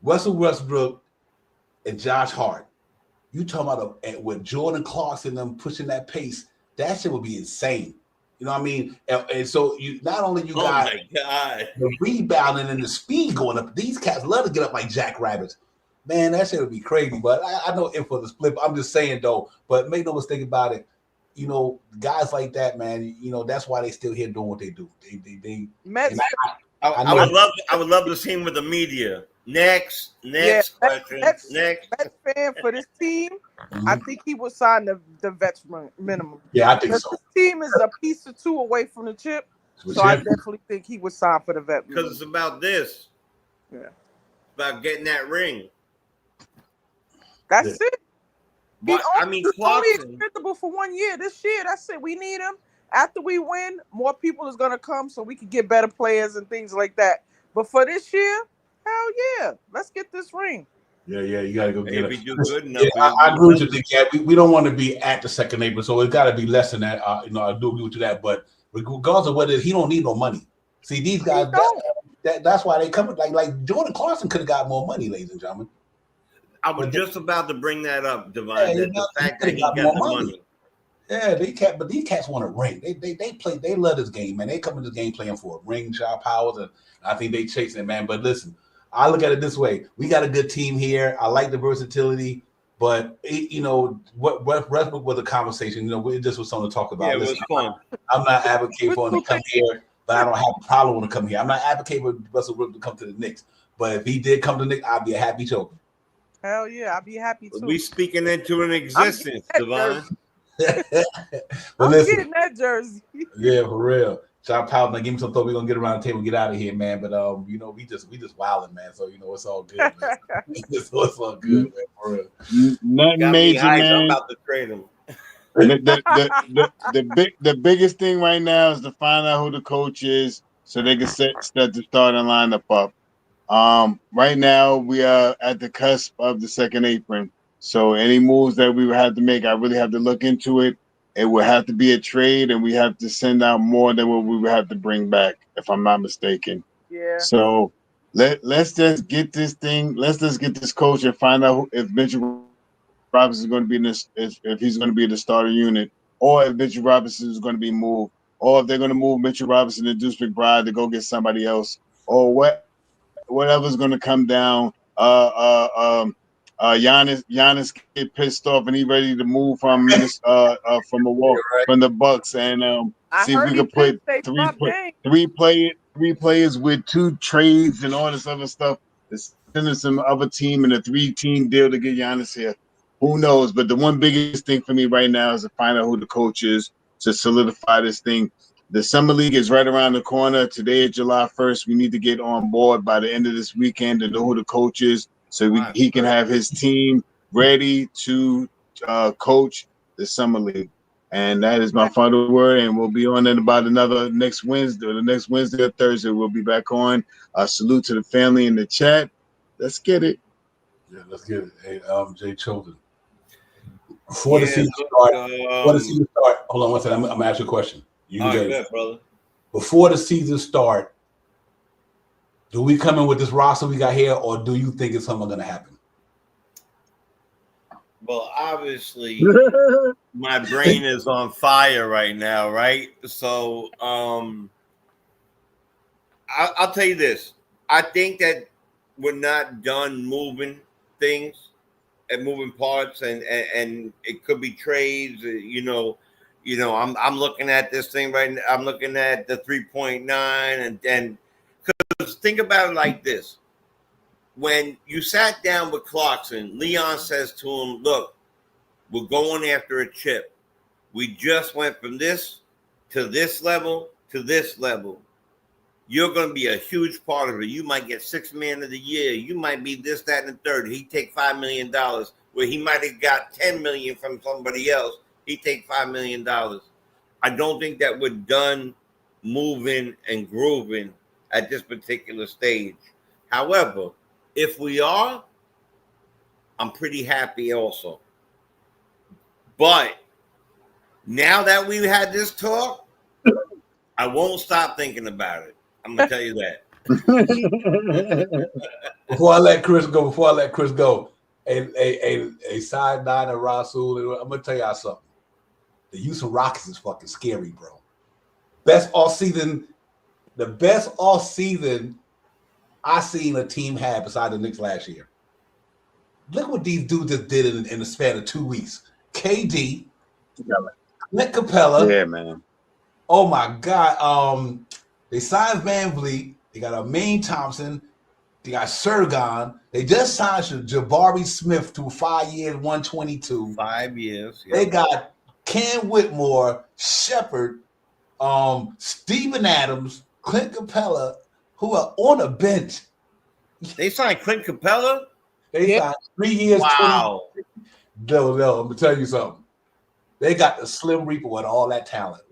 Russell Westbrook, and Josh Hart. You talking about with Jordan Clarkson and them pushing that pace, that shit would be insane. You know what I mean? And so you not only you got the rebounding and the speed going up. These cats love to get up like jackrabbits. Man, that shit would be crazy. But I know it for the split. I'm just saying though. But make no mistake about it. You know, guys like that, man. You know that's why they still here doing what they do.
I would love to see him with the media. Next question. Next
fan for this team. I think he would sign the vets minimum.
Yeah, I think so.
This team is a piece or two away from the chip, so I definitely think he would sign for the vet minimum.
Because it's about this.
Yeah.
about getting that ring.
That's it.
But I mean,
He's only
Clarkson.
expendable for 1 year. This year, that's it. We need him. After we win, more people is gonna come, so we can get better players and things like that. But for this year, hell yeah, let's get this ring.
Yeah, you gotta go get it.
If we do good enough,
I agree with you, Dick. Yeah, we don't want to be at the second April, so it's got to be less than that. I do agree with you that. But regardless of what it is, he don't need no money. See, these guys, that's why they come. Like Jordan Clarkson could have got more money, ladies and gentlemen.
I was just about to bring that up, Divine. Yeah, the fact that he got the money.
Yeah, but these cats want a ring. They play. They love this game, man. They come in this game playing for a ring, Shaw Powers, and I think they chasing it, man. But listen, I look at it this way: we got a good team here. I like the versatility, but what Westbrook was a conversation. It just was something to talk about.
Yeah, it was fun.
I'm not advocating for him to come here, but I don't have a problem with him coming here. I'm not advocating for Russell Westbrook to come to the Knicks, but if he did come to the Knicks, I'd be a happy choker.
Hell yeah, I'd be happy too.
We speaking into an existence, Divine.
But listen, getting that jersey.
Yeah, for real. Shout out, now give me some thought. We're gonna get around the table and get out of here, man. But we just wilding, man. So it's all good, man. It's all good, man. For real.
Nothing major, man.
I'm about to trade him.
The biggest thing right now is to find out who the coach is, so they can set the starting lineup up. Right now we are at the cusp of the second apron. So any moves that we would have to make, I really have to look into it. It would have to be a trade, and we have to send out more than what we would have to bring back, if I'm not mistaken.
Yeah.
So let's just get this thing. Let's just get this coach and find out if Mitchell Robinson is going to be in this, if he's going to be in the starter unit, or if Mitchell Robinson is going to be moved, or if they're going to move Mitchell Robinson and Deuce McBride to go get somebody else, or whatever's going to come down. Giannis get pissed off and he ready to move from the Bucks, and see if we can put three players with 2 trades and all this other stuff to send us some other team and a 3-team deal to get Giannis here. Who knows? But the one biggest thing for me right now is to find out who the coach is to solidify this thing. The Summer League is right around the corner. Today is July 1st. We need to get on board by the end of this weekend to know who the coach is, so he can have his team ready to coach the Summer League. And that is my final word. And we'll be on in about next Wednesday or Thursday. We'll be back on. Salute to the family in the chat. Let's get it.
Yeah, let's get it. Hey, Jay Children. Before the season start, hold on one second. I'm gonna ask you a question. You can get it,
brother.
Before the season start, do we come in with this roster we got here, or do you think it's something going to happen?
Well, obviously, my brain is on fire right now, right? So, I'll tell you this. I think that we're not done moving things and moving parts, and it could be trades. I'm looking at this thing right now. I'm looking at the 3.9, and because think about it like this. When you sat down with Clarkson, Leon says to him, look, we're going after a chip. We just went from this to this level to this level. You're going to be a huge part of it. You might get 6th man of the year. You might be this, that, and the third. He'd take $5 million, where he might have got $10 million from somebody else. He'd take $5 million. I don't think that we're done moving and grooving at this particular stage. However, if we are, I'm pretty happy also. But now that we've had this talk, I won't stop thinking about it. I'm going to tell you that.
Before I let Chris go, a side nine of Russell, I'm going to tell y'all something. The Houston Rockets is fucking scary, bro. The best all season I seen a team have beside the Knicks last year. Look what these dudes just did in the span of 2 weeks. KD, Nick Capella.
Yeah, man.
Oh my God. They signed Van Vliet. They got Amin Thompson. They got Sergon. They just signed Jabari Smith to 5 years, 122.
5 years.
Yeah. They got Cam Whitmore, Shepard, Steven Adams, Clint Capella, who are on a bench.
They signed Clint Capella?
They signed 3 years.
Wow.
20. No, I'm gonna tell you something. They got the Slim Reaper with all that talent.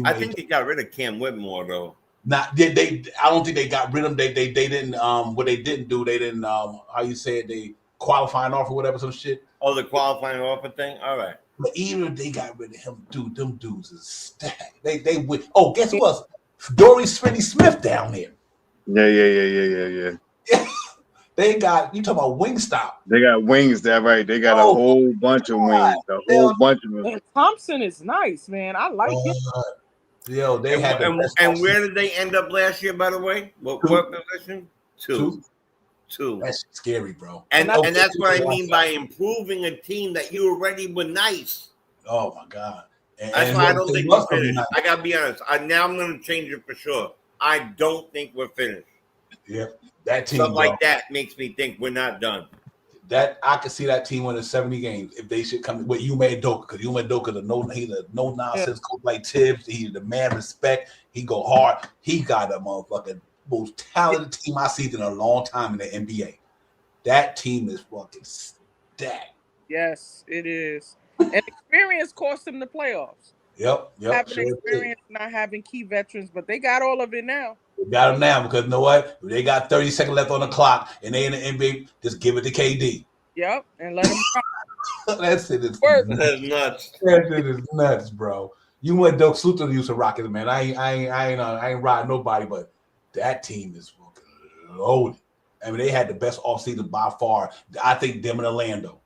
I think they got rid of Cam Whitmore though.
Not did they? I don't think they got rid of them. They didn't. What they didn't do, they didn't. How you say it? They qualifying offer, whatever, some shit.
Oh, the qualifying offer thing. All right.
But even if they got rid of him, dude, them dudes is stacked. They win. Oh, guess who else? Dory Finney-Smith down there.
Yeah.
They got, you talking about Wingstop.
They got wings, that right. They got a whole bunch of wings. A whole bunch of them.
And Thompson is nice, man. I like him.
Yo, they had
and where did they end up last year, by the way? What position? Two.
That's scary, bro.
And that's what I mean by improving a team that you already were nice.
Oh my God.
That's why I don't think we're finished. I gotta be honest. Now I'm gonna change it for sure. I don't think we're finished.
Yep. That team,
something like that makes me think we're not done.
That I could see that team winning 70 games if they should come with Ime Udoka, because Ime Udoka, he's a no nonsense coach like Tibbs. He's the man respect. He go hard. He got a motherfucking most talented team I've seen in a long time in the NBA. That team is fucking stacked.
Yes, it is. And experience cost them the playoffs.
Yep.
Having experience, not having key veterans, but they got all of it now.
They got them now because you know what? If they got 30 seconds left on the clock and they in the NBA, just give it to KD.
Yep, and let them
That shit is
nuts.
That shit is nuts, bro. You went Doak Suter to use a Rockets, man. I ain't riding nobody, but that team is fucking loaded. I mean, they had the best offseason by far. I think them and Orlando.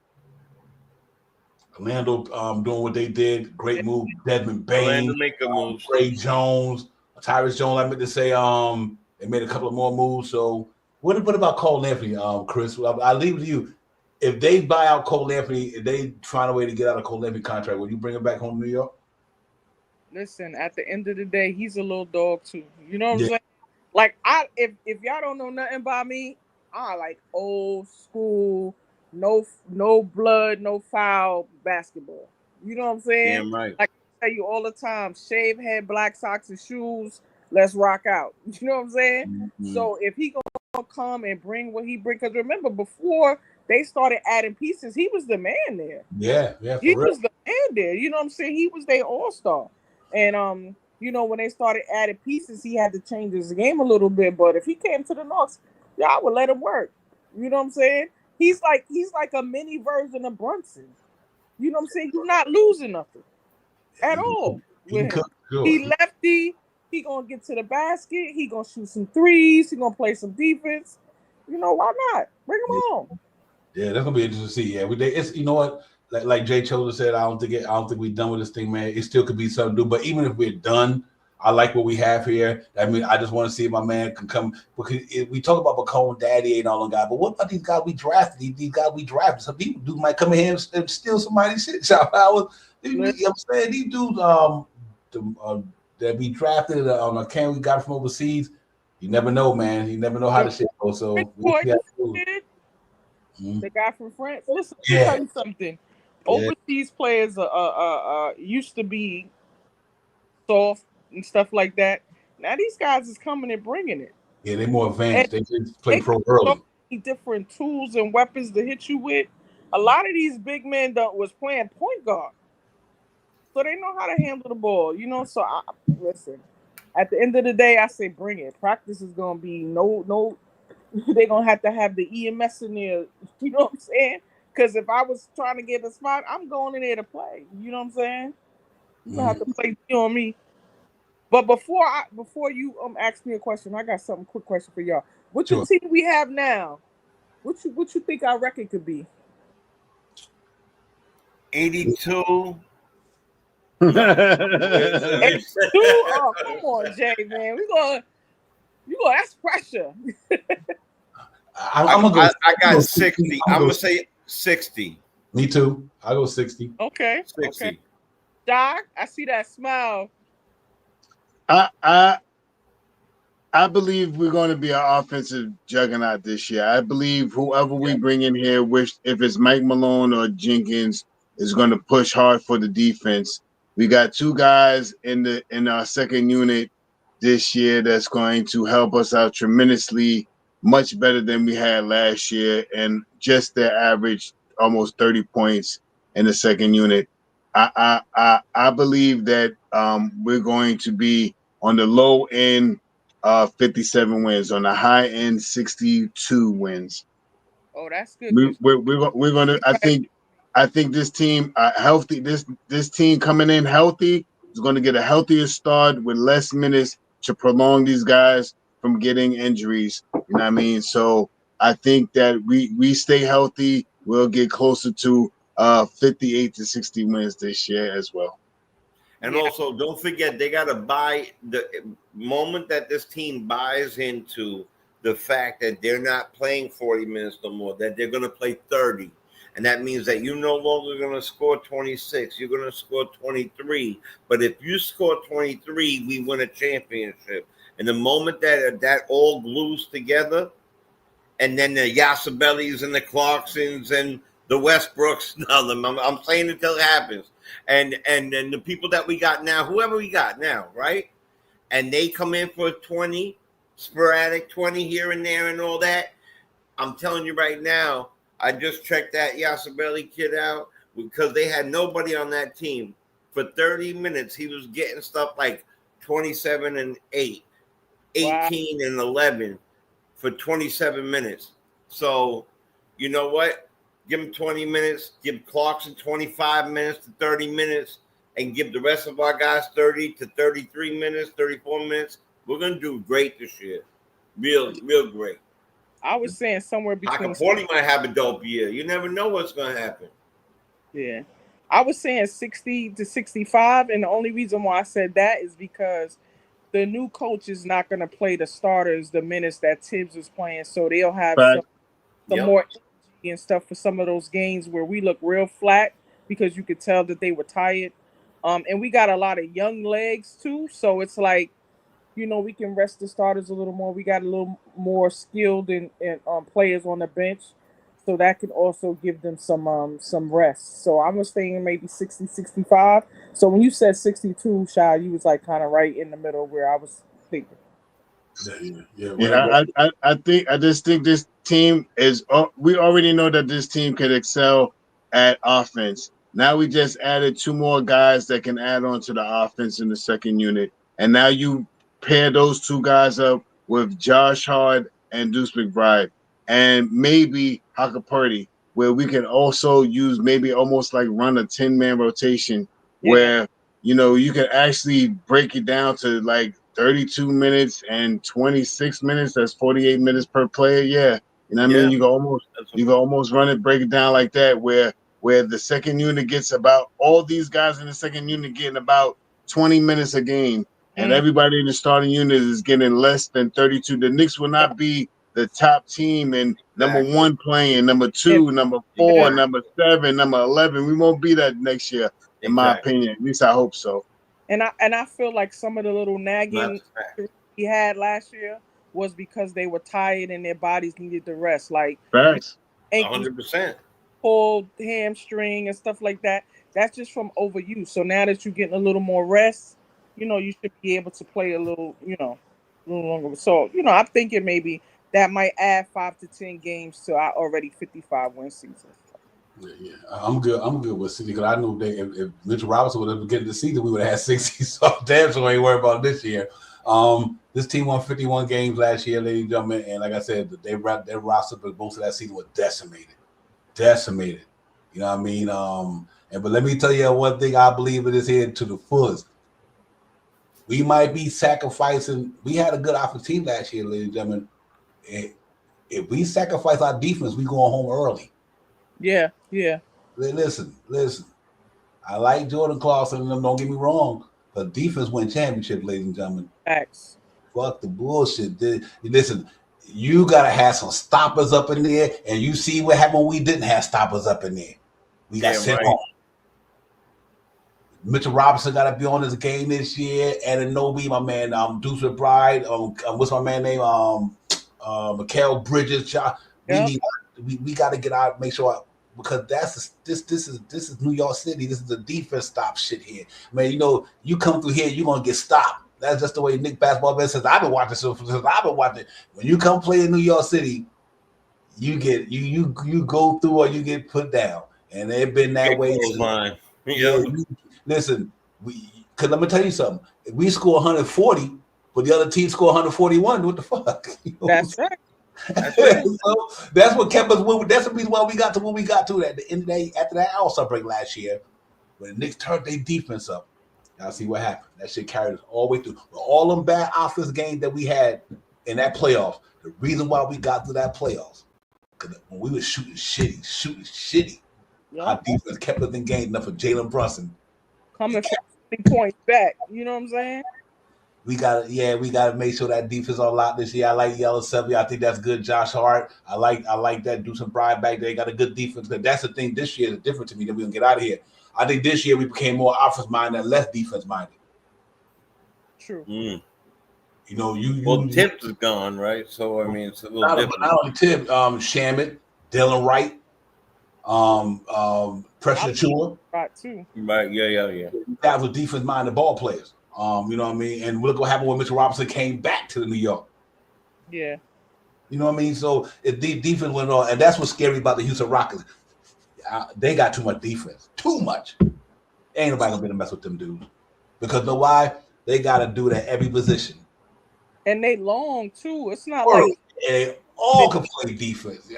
Orlando doing what they did. Great move. Desmond Bain. Ray Jones. Tyrese Jones, I meant to say, they made a couple of more moves. So what about Cole Anthony, Chris? I leave it to you. If they buy out Cole Anthony, if they find a way to get out of Cole Anthony contract, will you bring him back home to New York?
Listen, at the end of the day, he's a little dog too. You know what I'm saying? Like if y'all don't know nothing about me, I like old school, no blood, no foul basketball. You know what I'm saying?
Damn right.
Like I tell you all the time, shave head, black socks and shoes. Let's rock out. You know what I'm saying? Mm-hmm. So if he gonna come and bring what he bring, because remember before they started adding pieces, he was the man there.
Yeah.
He was the man there. You know what I'm saying? He was their all-star. And you know, when they started adding pieces, he had to change his game a little bit. But if he came to the Knicks, y'all would let him work. You know what I'm saying? He's like a mini version of Brunson. You know what I'm saying? He's not losing nothing at all. He lefty. He gonna get to the basket. He gonna shoot some threes. He gonna play some defense. You know, why not? Bring him home.
Yeah, that's gonna be interesting to see. Yeah, it's you know what, like Jay Chosen said, I don't think we're done with this thing, man. It still could be something to do. But even if we're done, I like what we have here. I mean, I just want to see if my man can come, because we talk about Bacone, Daddy ain't all on guy, but what about these guys we drafted? These guys we drafted. Some people dudes might come in here and steal somebody's shit. Shot hours. You know what I'm saying? These dudes that we drafted on a can we got from overseas. You never know, man. You never know how the shit goes. So
the guy from France. Listen, let me tell you something. Overseas players used to be soft and stuff like that. Now these guys is coming and bringing it.
Yeah, they're more advanced. They play pro early.
So many different tools and weapons to hit you with. A lot of these big men was playing point guard, so they know how to handle the ball. You know. So listen. At the end of the day, I say bring it. Practice is gonna be no. They're gonna have to have the EMS in there. You know what I'm saying? Because if I was trying to get a spot, I'm going in there to play. You know what I'm saying? You gonna have to play on me. But before you ask me a question, I got something quick question for y'all. What the team we have now? What you think our record could be?
82.
82? Oh, come on, Jay, man. You gonna that's pressure.
I got 60. I'm gonna say 60.
Me too. I'll go 60.
Okay.
60.
Okay. Doc, I see that smile.
I believe we're going to be an offensive juggernaut this year. I believe whoever we bring in here, if it's Mike Malone or Jenkins, is going to push hard for the defense. We got two guys in our second unit this year that's going to help us out tremendously much better than we had last year, and just their average almost 30 points in the second unit. I believe that we're going to be on the low end 57 wins, on the high end 62 wins.
Oh, that's good.
We're gonna. I think this team healthy. This team coming in healthy is going to get a healthier start with less minutes to prolong these guys from getting injuries. You know what I mean? So I think that we stay healthy, we'll get closer to 58 to 60 wins this year as well.
And also, don't forget, they got to buy the moment that this team buys into the fact that they're not playing 40 minutes no more, that they're going to play 30. And that means that you're no longer going to score 26. You're going to score 23. But if you score 23, we win a championship. And the moment that all glues together, and then the Yabuseles and the Clarksons and the Westbrooks, I'm saying until it happens. And then the people that we got now, whoever we got now, right? And they come in for 20, sporadic 20 here and there and all that. I'm telling you right now, I just checked that Yabusele kid out because they had nobody on that team. For 30 minutes, he was getting stuff like 27 and 8, 18 and 11 for 27 minutes. So, you know what? Give him 20 minutes, give Clarkson 25 minutes to 30 minutes, and give the rest of our guys 30 to 33 minutes, 34 minutes. We're going to do great this year. Real great.
I was saying somewhere between.
Porty might have a dope year. You never know what's going to happen.
Yeah. I was saying 60 to 65, and the only reason why I said that is because the new coach is not going to play the starters the minutes that Tibbs was playing, so they'll have some more energy and stuff for some of those games where we look real flat because you could tell that they were tired. And we got a lot of young legs too, so it's like, we can rest the starters a little more. We got a little more skilled and players on the bench, so that can also give them some rest. So I was thinking maybe 60, 65. So when you said 62, Shy, you was like kind of right in the middle where I was thinking.
I just think this team is. We already know that this team can excel at offense. Now we just added 2 more guys that can add on to the offense in the second unit, and now you pair those 2 guys up with Josh Hart and Deuce McBride, and maybe Haka, where we can also use maybe almost like run a 10-man rotation where you can actually break it down to like 32 minutes and 26 minutes. That's 48 minutes per player. Yeah. You know what I mean? You can almost run it, break it down like that, where the second unit gets about all these guys in the second unit getting about 20 minutes a game. And everybody in the starting unit is getting less than 32. The Knicks will not be the top team and number 1 playing, number 2, number 4, number 7, number 11. We won't be that next year, in my opinion. At least I hope so.
And I feel like some of the little nagging he had last year was because they were tired and their bodies needed the rest. Like
100%.
Pulled hamstring and stuff like that. That's just from overuse. So now that you're getting a little more rest, you should be able to play a little longer. So, I'm thinking maybe that might add 5 to 10 games to our already 55 win season.
Yeah, I'm good with 60 because I knew if Mitchell Robinson would have getting the season, we would have had 60. So damn, so I ain't worried about this year. This team won 51 games last year, ladies and gentlemen, and like I said, their roster, but most of that season was decimated. You know what I mean? But let me tell you one thing I believe it is here to the fullest. We might be sacrificing. We had a good offensive team last year, ladies and gentlemen. If we sacrifice our defense, we going home early.
Yeah.
Listen. I like Jordan Clarkson, and them, don't get me wrong, but defense win championship, ladies and gentlemen.
Facts.
Fuck the bullshit. Listen, you gotta have some stoppers up in there, and you see what happened when we didn't have stoppers up in there. We got sent home. Mitchell Robinson got to be on this game this year. And Anobi, my man, Deuce McBride. What's my man name? Mikal Bridges. We got to get out, make sure, because this is New York City. This is the defense stop shit here, man. You come through here, you're gonna get stopped. That's just the way Knicks basketball is. Since I've been watching, when you come play in New York City, you get you go through or you get put down, and they've been that way too. Yeah, listen, because let me tell you something. If we score 140, but the other team score 141, what the fuck?
That's right.
So that's what kept us. That's the reason why we got to where we got to at the end of the day after that All-Star break last year, when the Knicks turned their defense up. Y'all see what happened. That shit carried us all the way through. With all them bad offense games that we had in that playoffs, the reason why we got through that playoffs, because when we were shooting shitty, our defense kept us in games enough for Jalen Brunson.
Coming 50 points back. You know what I'm saying?
We gotta make sure that defense on lock this year. I like Yabusele. I think that's good. Josh Hart. I like that. Do some pride back there. Got a good defense. But that's the thing. This year is different to me. That we gonna get out of here. I think this year we became more offense minded and less defense minded.
True.
Mm.
You know,
Tibbs is gone, right? So I mean, it's a little different.
Not only Tibbs, Shamit, Dylan Wright, Pressure Chua.
Right too.
Right. Yeah.
That was defense minded ball players. You know what I mean? And look what happened when Mitchell Robinson came back to New York.
Yeah.
You know what I mean? So if the defense went on, and that's what's scary about the Houston Rockets. They got too much defense. Too much. Ain't nobody gonna be able to mess with them dudes. Because know why? They gotta do it at every position.
And they long too. It's not like
they all can play defense.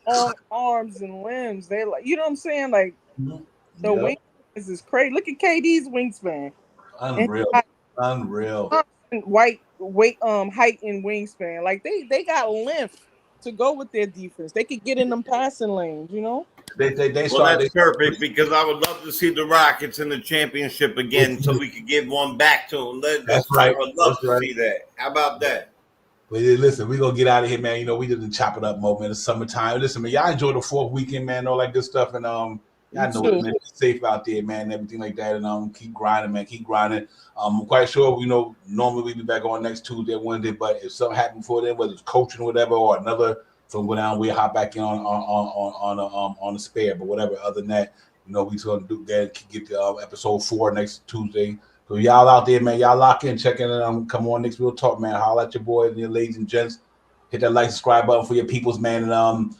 On arms and limbs. They like, you know what I'm saying? Like the wingspan is crazy. Look at KD's wingspan.
Unreal.
Height and wingspan. Like they got length to go with their defense. They could get in them passing lanes, you know.
That's perfect because I would love to see the Rockets in the championship again, so we could give one back to them.
That's right.
I would love to see that. How about that?
But listen, we're gonna get out of here, man. You know, we didn't chop it up more, man. It's summertime. Listen, man, y'all enjoy the fourth weekend, man, all that good stuff. And y'all know it, man. Be safe out there, man, and everything like that. And keep grinding, man. Keep grinding. I'm quite sure, you know, normally we'll be back on next Tuesday, Wednesday, but if something happens before then, whether it's coaching or whatever, or another from go down, we'll hop back in on the spare. But whatever, other than that, you know, we're gonna do that. Get the episode 4 next Tuesday. So y'all out there, man, y'all lock in, check in, and come on, Knicks Real Talk, man. Holla at your boys and your ladies and gents. Hit that like, subscribe button for your peoples, man. And we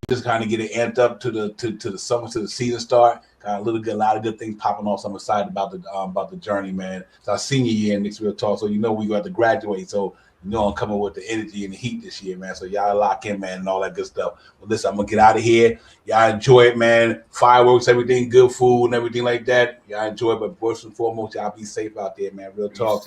just kind of get it amped up to the summer, to the season start. Got a lot of good things popping off. So I'm excited about the journey, man. It's our senior year in Knicks Real Talk, so you know we got to graduate. So you know I'm coming with the energy and the heat this year, man. So y'all lock in, man, and all that good stuff. Well, listen, I'm gonna get out of here. Y'all enjoy it, man. Fireworks, everything, good food, and everything like that. Y'all enjoy it, but first and foremost, y'all be safe out there, man. Real talk.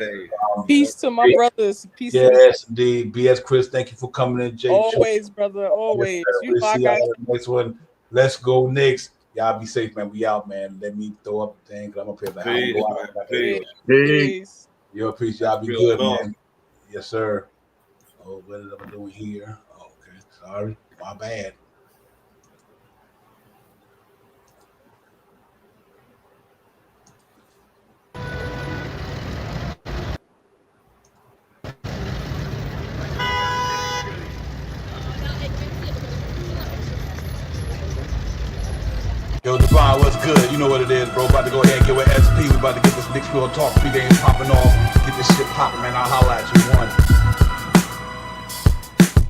Peace to my brothers. Peace.
Yes, indeed. BS Chris, thank you for coming in. Jay,
always, brother. Always.
We'll see y'all in the next one. Let's go, Knicks. Y'all be safe, man. We out, man. Let me throw up the thing because I'm up here.
Peace.
Yo, peace. Y'all be good, man. Yes, sir. Oh, what is I doing here? Oh, okay. Sorry. My bad. Yo, Devon, what's good? You know what it is, bro. About to go ahead and get with SP. We about to get this Knicks Real Talk pregame popping off. Get this shit popping, man. I'll holla at you. One.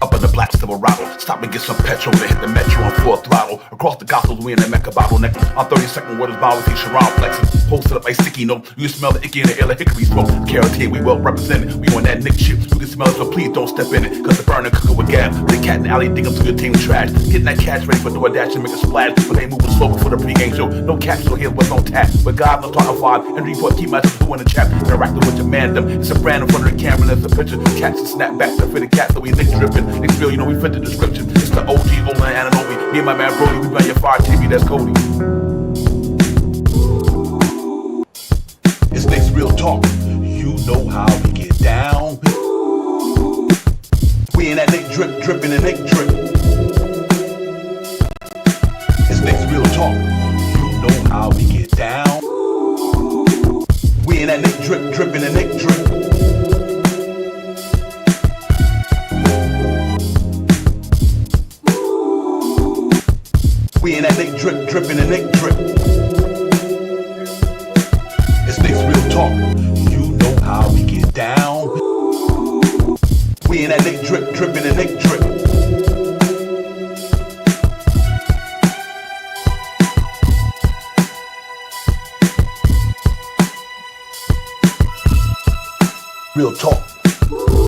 Up in the black Silverado, stop and get some petrol to hit the metro on full throttle. Across the Gospels, we in the Mecca bottleneck. On 32nd, what is Bible, see Sharon flexing. Posted up like sticky note. You smell the icky in the air like hickory smoke. Carotene, we well represented. We on that Nick shit. You can smell it, so please don't step in it. Cause the burner cooking with gas. The cat in the alley dig up to your team trash. Getting that cash ready for DoorDash and make a splash. But they moving slow before the pregame show. No capsule here, but no tap. But God, no talking five. And report, keep my blue in the chat. Interacting with your man, them. It's a brand in front of the camera, and it's a picture. Catch and snap back to fit the cat, so we Nick dripping. Nick's real, you know, we fit the description. It's the OG, Olan, Ananobi. Me and my man Brody, we run your fire TV, that's Cody. It's Knicks Real Talk. You know how we get down. We in that Nick drip, dripping and Nick drip. It's Knicks Real Talk. You know how we get down. We in that Nick drip, dripping and Nick drip. We in that Nick drip, dripping and Nick drip. It's Knicks Real Talk. You know how we get that Nick drip, dripping the Nick drip. Real talk.